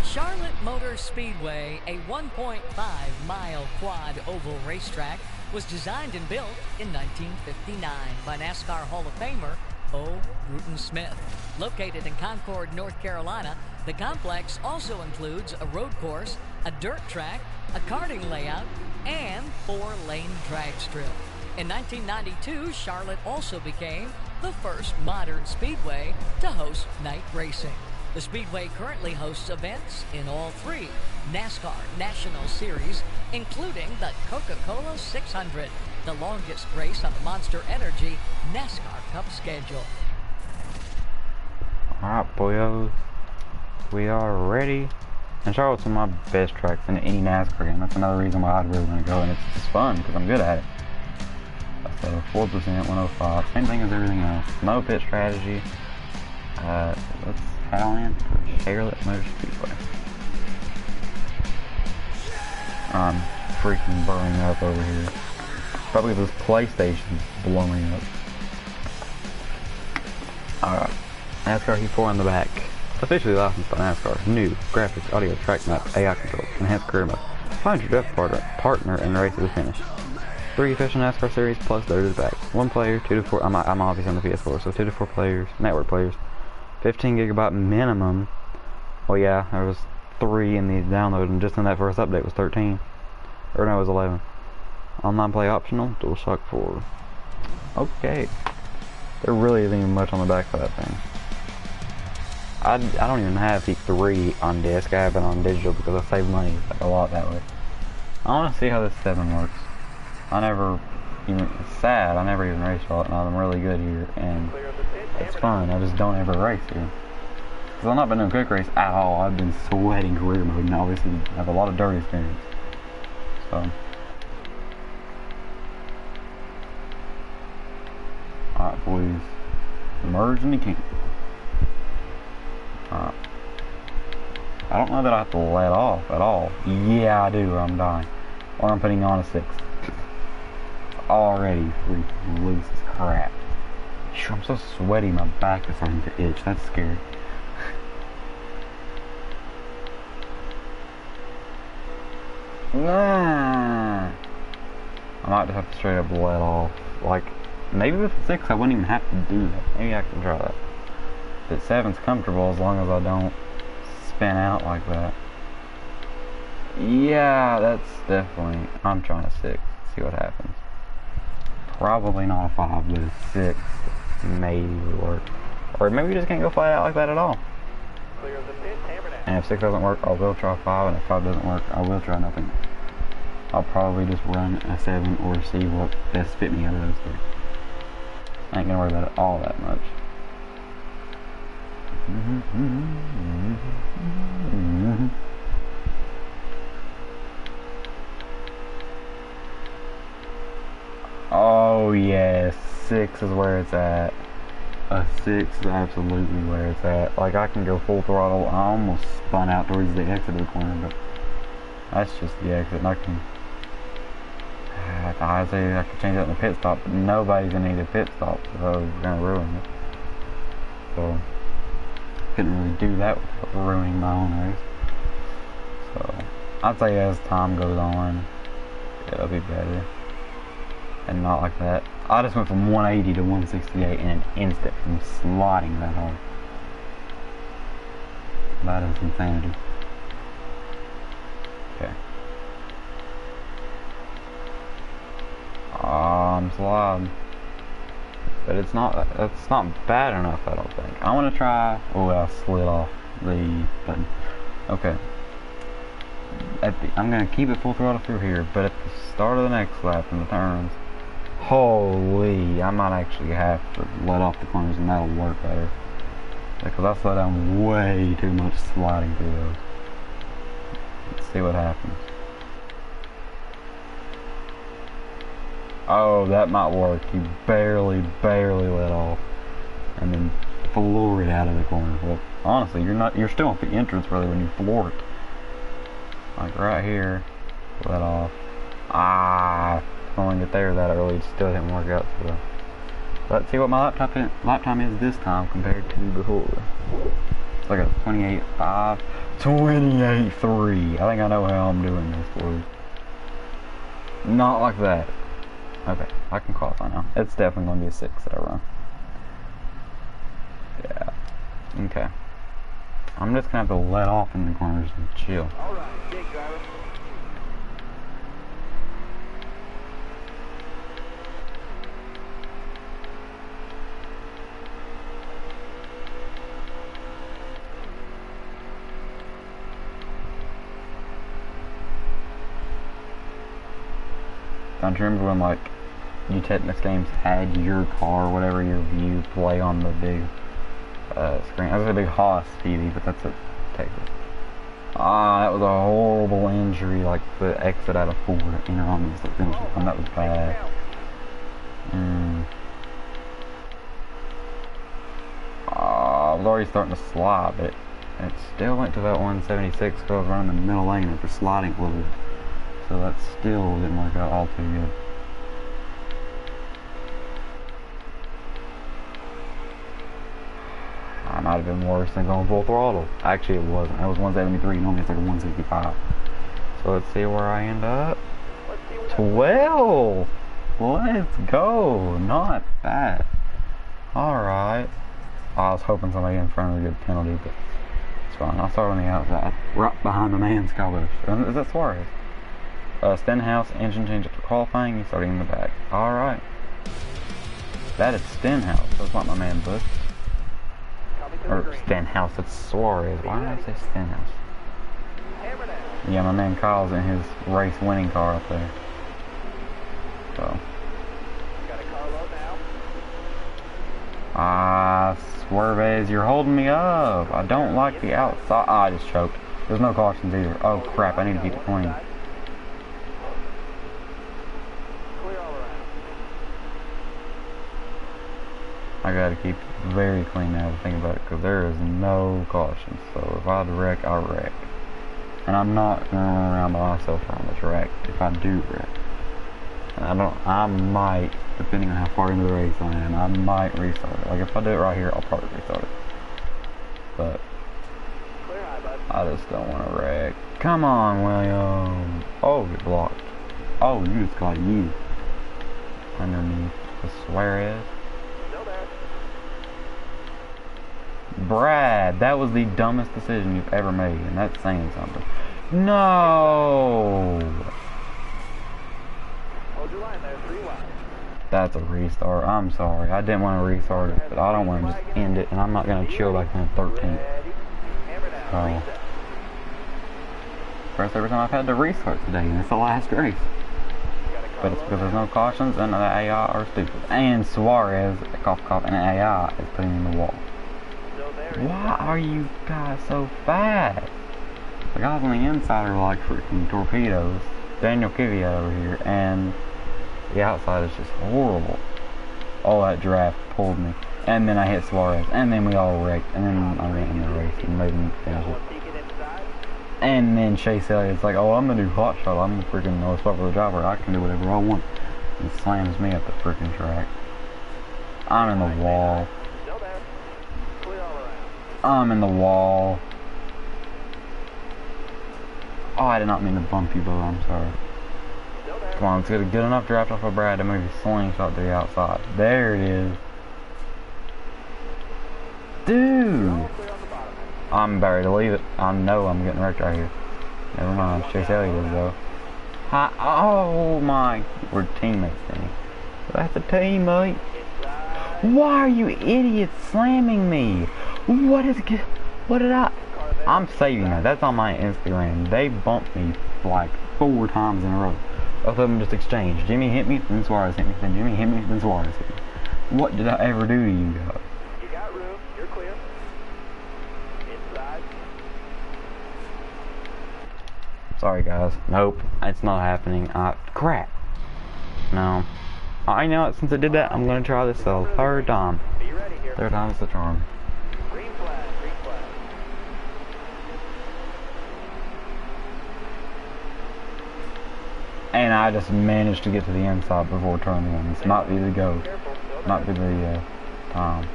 Charlotte Motor Speedway, a 1.5-mile quad oval racetrack, was designed and built in 1959 by NASCAR Hall of Famer O. Bruton Smith. Located in Concord, North Carolina, the complex also includes a road course, a dirt track, a karting layout, and 4-lane drag strip. In 1992, Charlotte also became the first modern speedway to host night racing. The speedway currently hosts events in all 3 NASCAR National Series, including the Coca-Cola 600, the longest race on the Monster Energy NASCAR Cup schedule. Alright, boyos. We are ready. And Charlotte's one of my best tracks in any NASCAR game. That's another reason why I'd really want to go, and it's just fun because I'm good at it. So 4%, 105, same thing as everything else. No pit strategy. Let's head on in for Charlotte Motor Speedway. I'm freaking burning up over here. Probably this PlayStation's blowing up. Alright. NASCAR Heat 4 on the back. Officially licensed by NASCAR. New graphics, audio, track map, AI controls, enhanced career mode. Find your draft partner and race to the finish. 3 official NASCAR series plus 30 to the back. 1 player, 2 to 4. I'm obviously on the PS4, so 2 to 4 players, network players. 15 gigabyte minimum. Well, yeah, there was 3 in the download, and just in that first update was 13. Or no, it was 11. Online play optional, DualShock 4. Okay. There really isn't even much on the back of that thing. I don't even have Heat 3 on disc. I have it on digital because I save money a lot that way. I want to see how this 7 works. I never even, it's sad, I never even raced all it, and I'm really good here, and Clear of the pit. it's Hammer fun, I just don't ever race here. Because I've not been in a quick race at all, I've been sweating career mode, and obviously I have a lot of dirt experience. So. Alright, boys. Merge and camp. Alright. I don't know that I have to let off at all. Yeah, I do, or I'm dying. Or I'm putting on a 6. Already freaking loose as crap. Phew, I'm so sweaty, my back is starting to itch. That's scary. Nah. I might just have to straight up let off. Like, maybe with the 6 I wouldn't even have to do that. Maybe I can try that. But 7's comfortable as long as I don't spin out like that. Yeah, that's definitely... I'm trying a 6. See what happens. Probably not a 5, but a 6 maybe would work. Or maybe you just can't go flat out like that at all. Clear of the pit. Hammer down. And if 6 doesn't work, I will try 5. And if 5 doesn't work, I will try nothing. I'll probably just run a 7 or see what best fit me out of those 3. I ain't gonna worry about it all that much. Oh yes, 6 is where it's at. A 6 is absolutely where it's at. Like, I can go full throttle. I almost spun out towards the exit of the corner, but that's just the exit. And I can, I say I could change that in the pit stop, but nobody's gonna need a pit stop, so we're gonna ruin it. So couldn't really do that without ruining my own race. So I'd say as time goes on, it'll be better. And not like that. I just went from 180 to 168 in an instant from sliding that hard. That is insanity. Okay. I'm sliding. But it's not bad enough, I don't think. I want to try... Oh, I slid off the button. Okay. I'm going to keep it full throttle through here, but at the start of the next lap in the turns, holy, I might actually have to let off the corners and that'll work better. Because I slowed down way too much sliding through those. Let's see what happens. Oh, that might work. You barely let off. And then floor it out of the corner. Well, honestly, you're still at the entrance really when you floor it. Like right here, let off. I don't get there that early, it still didn't work out so well. Let's see what my lap time is this time compared to before. It's like a 28.5, 28.3. I think I know how I'm doing this, boys. Not like that. Okay, I can qualify now. It's definitely going to be a 6 that I run. Yeah. Okay. I'm just going to have to let off in the corners and chill. Alright, big driver. Don't you remember when, like, you Technics games had your car, whatever your view, play on the big screen? That was a big Haas TV, but that's a Texas. Ah, that was a horrible injury, like the exit out of 4 interrumpts that finished it, and that was bad. I was already starting to slide, but it still went to that 176 because I was running the middle lane after sliding a little bit. So that still didn't work out all too good. I might have been worse than going full throttle. Actually, it wasn't. It was 173. Normally it's like a 165. So let's see where I end up. 12. Let's go. Not bad. Alright. I was hoping somebody in front of a good penalty, but it's fine. I'll start on the outside. Right behind the man's Scottish. Is that Suarez? Stenhouse, engine change after qualifying. He's starting in the back. Alright. That is Stenhouse. That's not my man Bush. Or Stenhouse. That's Suarez. Why did I say Stenhouse? Yeah, my man Kyle's in his race winning car up there. So, Ah, Swervez, you're holding me up. I don't like the outside. Ah, I just choked. There's no cautions either. Oh crap, I need to keep it clean. Clear all around. I gotta keep it very clean now to think about it, because there is no cautions. So if I wreck, I wreck. And I'm not gonna run around by myself around the track if I do wreck. And I might, depending on how far into the race I am, I might restart it. Like if I do it right here, I'll probably restart it. But Clear high, bud. I just don't want to wreck. Come on, William. Oh, get blocked. Oh, you just got you. Underneath the Suarez. Still there. Brad, that was the dumbest decision you've ever made, and that's saying something. No! Hold your line there, 3 wide. That's a restart. I'm sorry. I didn't want to restart it, but I don't want to just end it, and I'm not going to chill back in 13th. Ready. Hammer down. So, Reset. first ever time I've had to restart today, and it's the last race. Got a But it's car because low there's no cautions, and the AI are stupid. And Suarez, cough, and the AI is putting in the wall. Still there. Why are you guys so fast? The guys on the inside are like freaking torpedoes. Daniel Kvyat over here, and the outside is just horrible. Oh, that draft pulled me. And then I hit Suarez, and then we all wrecked, and then I went in the race and made me finish it. Peeking inside. And then Chase Elliott's like, oh, I'm gonna do hot shot. I'm a freaking most popular driver. I can do whatever I want. And slams me up the freaking track. I'm in the wall. Still there. Clear all around. I'm in the wall. Oh, I did not mean to bump you, Bo. I'm sorry. Still there. Come on, let's get a good enough draft off of Brad to maybe slingshot to the outside. There it is. Dude! Clear on the bottom. I'm buried to leave it. I know I'm getting wrecked right here. Never mind. Chase Elliott is, though. Hi. Oh, my. We're teammates, Danny. That's a teammate. Inside. Why are you idiots slamming me? What did I... I'm saving that. That's on my Instagram. They bumped me like 4 times in a row. Both of them just exchanged. Jimmy hit me, then Suarez hit me. Then Jimmy hit me, then Suarez hit me. What did I ever do to you guys? You got room. You're clear. Inside. Sorry, guys. Nope. It's not happening. Crap. No. I know it. Since I did that, I'm going to try this the 3rd time. Be ready here. 3rd time's the charm. Green flag. Green flag. And I just managed to get to the inside before turn 1. This might be the go. Careful. Still Might there. be the time.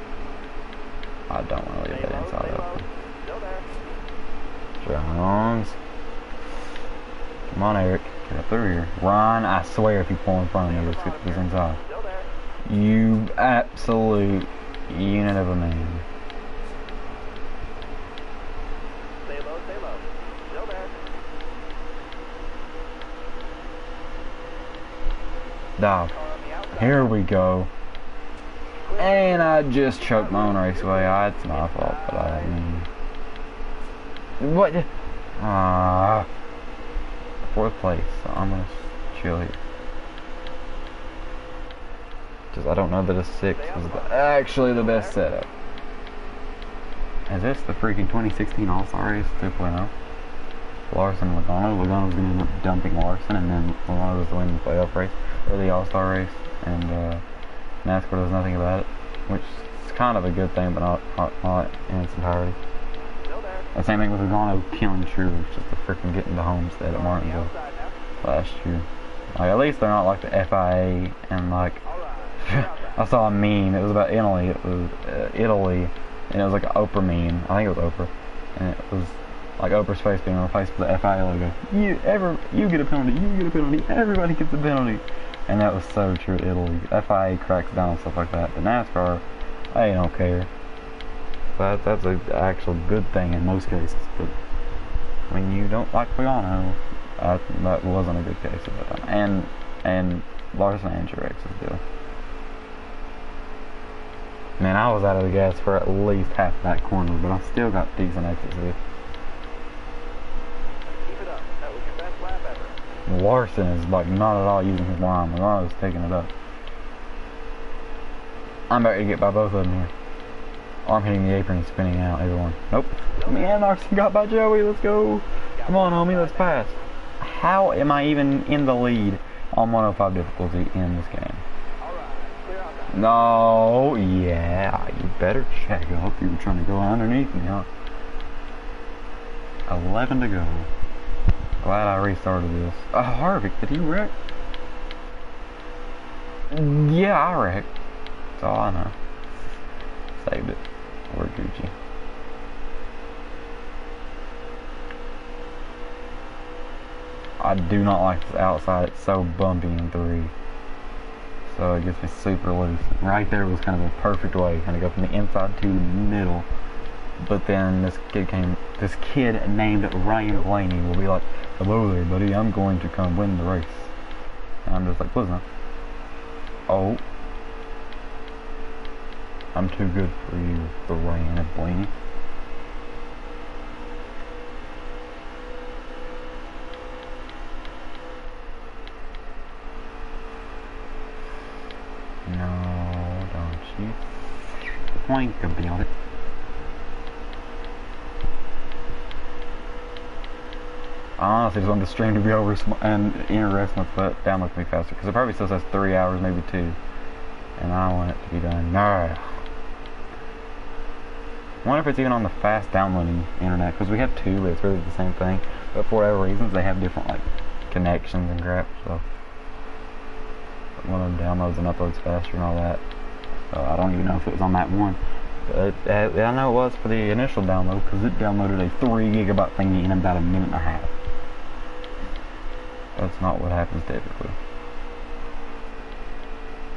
I don't want to leave that inside Stay low. open. Still there. Jones. Come on, Eric. Get up through here. Ron, I swear if you pull in front of me, let's get this inside. Still there. You absolute unit of a man. Stay low. Stay low. Still there. Dog. Car on the outside. Here we go. And I just choked my own raceway. It's my fault, but I mean... What? 4th place, so I'm gonna chill here. Because I don't know that a 6 was actually the best setup. Is this the freaking 2016 All-Star Race 2.0? Larson and Logano. Logano's gonna end up dumping Larson, and then Logano's going to win the playoff race, or the All-Star race, and NASCAR does nothing about it, which is kind of a good thing, but not in its entirety. Still there. The same thing with Logano killing Truex just to freaking get into Homestead at Martinsville Outside now. last year. Like, at least they're not like the FIA, and like, All right. I saw a meme, it was about Italy, it was Italy, and it was like an Oprah meme, I think it was Oprah, and it was like Oprah's face being replaced with the FIA logo. You get a penalty, you get a penalty, everybody gets a penalty. And that was so true, Italy. FIA cracks down on stuff like that, but NASCAR, they don't care. That's an actual good thing in most cases, but when you don't like Logano, that wasn't a good case at that time. And Larson and Truex's deal. Man, I was out of the gas for at least half that corner, but I still got decent exits here. Keep it up. That was your best lap ever. Larson is like not at all using his line. Logano's taking it up. I'm about to get by both of them here. Or I'm hitting the apron and spinning out, either one. Nope. Man, Larson got by Joey, let's go. Come on, homie, let's pass. How am I even in the lead on 105 difficulty in this game? No, yeah, you better check up. You were trying to go underneath me, huh? 11 to go. Glad I restarted this. Harvick, did he wreck? Yeah, I wrecked. That's all I know. Saved it. We're Gucci. I do not like this outside. It's so bumpy in 3. So it gets me super loose. Right there was kind of a perfect way. Kind of go from the inside to the middle. But then this kid named Ryan Blaney will be like, hello there, buddy, I'm going to come win the race. And I'm just like, listen. Oh. I'm too good for you, the Ryan Blaney. No, don't you think about it. I honestly just want the stream to be over and interesting with that download to be faster, because it probably still says 3 hours, maybe 2, and I want it to be done now. I wonder if it's even on the fast downloading internet, because we have 2, but it's really the same thing. But for whatever reasons, they have different like connections and crap. So one of them downloads and uploads faster and all that. So I don't even know if it was on that one. But I know it was for the initial download, because it downloaded a 3 gigabyte thingy in about a minute and a half. That's not what happens typically.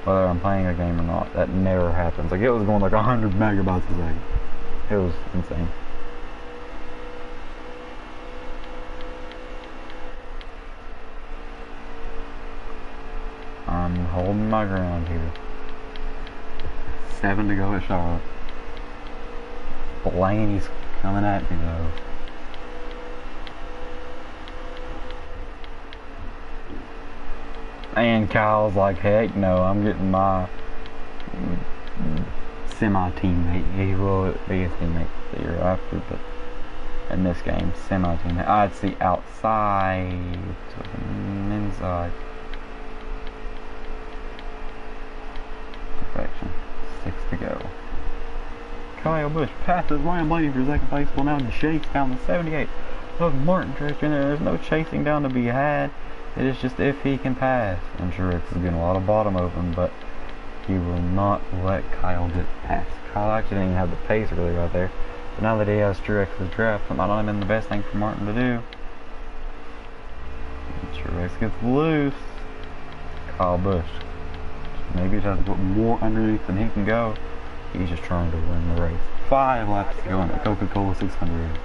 Whether I'm playing a game or not, that never happens. Like, it was going like 100 megabytes a second. It was insane. I'm holding my ground here. 7 to go at Charlotte. Blaney's coming at me though. And Kyle's like, heck no, I'm getting my semi-teammate. He will be a teammate the year after, but in this game, semi-teammate. I'd see outside to the inside. Perfection. 6 to go. Kyle Busch passes Ryan Blaney for second place. Will now chase down the 78 of Martin Truex Jr. There's no chasing down to be had. It is just if he can pass. And Truex is getting a lot of bottom open, but he will not let Kyle get past. Kyle actually didn't even have the pace really right there. But now that he has Truex's draft, that might not have been the best thing for Martin to do. And Truex gets loose. Kyle Busch. Maybe he has to put more underneath than he can go. He's just trying to win the race. 5 laps to go in the Coca-Cola 600.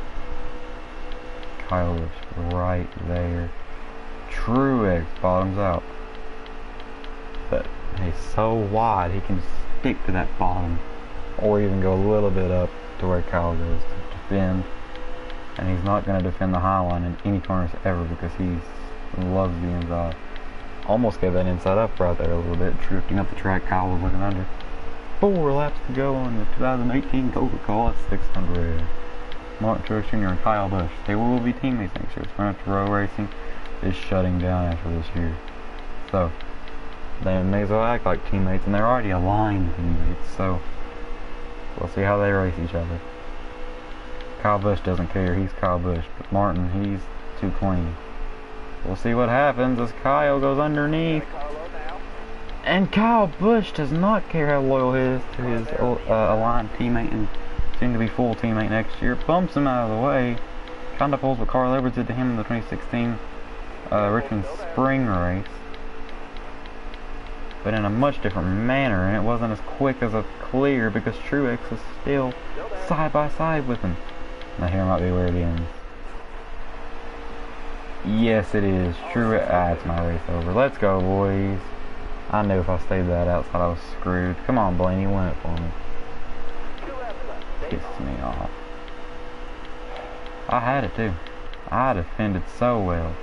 Kyle Busch right there. Truex bottoms out. But he's so wide he can stick to that bottom. Or even go a little bit up to where Kyle goes to defend. And he's not going to defend the high line in any corners ever because he loves the inside. Almost gave that inside up right there a little bit. Drifting up the track, Kyle was looking under. 4 laps to go on the 2018 Coca-Cola 600. Martin Truex Jr. and Kyle Busch. They will be teammates next year. Sprint to Row Racing is shutting down after this year. So, they may as well act like teammates, and they're already aligned teammates, so we'll see how they race each other. Kyle Busch doesn't care. He's Kyle Busch. But Martin, he's too clean. We'll see what happens as Kyle goes underneath. And Kyle Busch does not care how loyal he is to his aligned teammate and soon to be full teammate next year. Bumps him out of the way. Kind of pulls what Carl Edwards did to him in the 2016 Richmond Spring race. But in a much different manner, and it wasn't as quick as a clear because Truex is still side by side with him. Now here might be where it ends. Yes, it is. Truex. It's my race over. Let's go, boys. I knew if I stayed that outside I was screwed. Come on, Blaney, win it for me. Pisses me off. I had it too. I defended so well.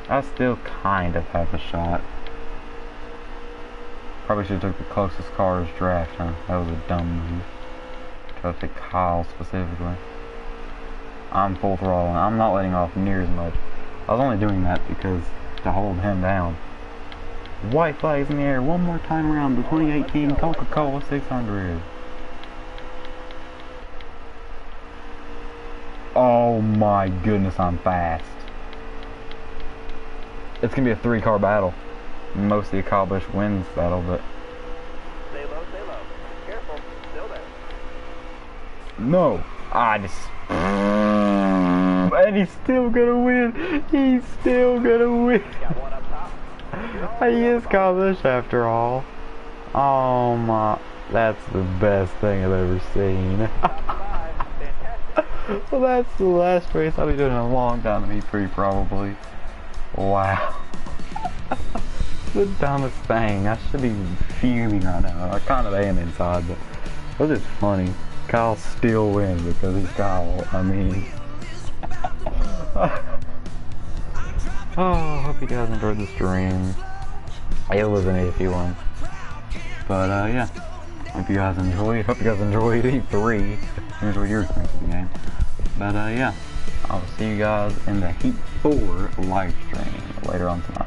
I still kind of have a shot. Probably should have took the closest car's draft, huh? That was a dumb move. Try to pick Kyle specifically. I'm full throttling. I'm not letting off near as much. I was only doing that because to hold him down. White flags in the air one more time around the 2018 Coca-Cola 600. Oh my goodness, I'm fast. It's gonna be a 3-car battle. Mostly a Kyle Busch wins battle, but Stay low, stay low. Careful, still there. no, I just and he's still gonna win. He's still gonna win. Got one up top. He is Kyle Busch after all. Oh my, that's the best thing I've ever seen. Fantastic. Well, that's the last race I'll be doing in a long time in E3 probably. Wow. The dumbest thing. I should be fuming right now. I kind of am inside, but it was just funny. Kyle still wins because he's Kyle. I mean, oh, hope you guys enjoyed the stream. It was an iffy one, but yeah. Hope you guys enjoyed. Hope you guys enjoyed E3. Enjoyed your experience with the game. But yeah, I'll see you guys in the Heat 4 live stream later on tonight.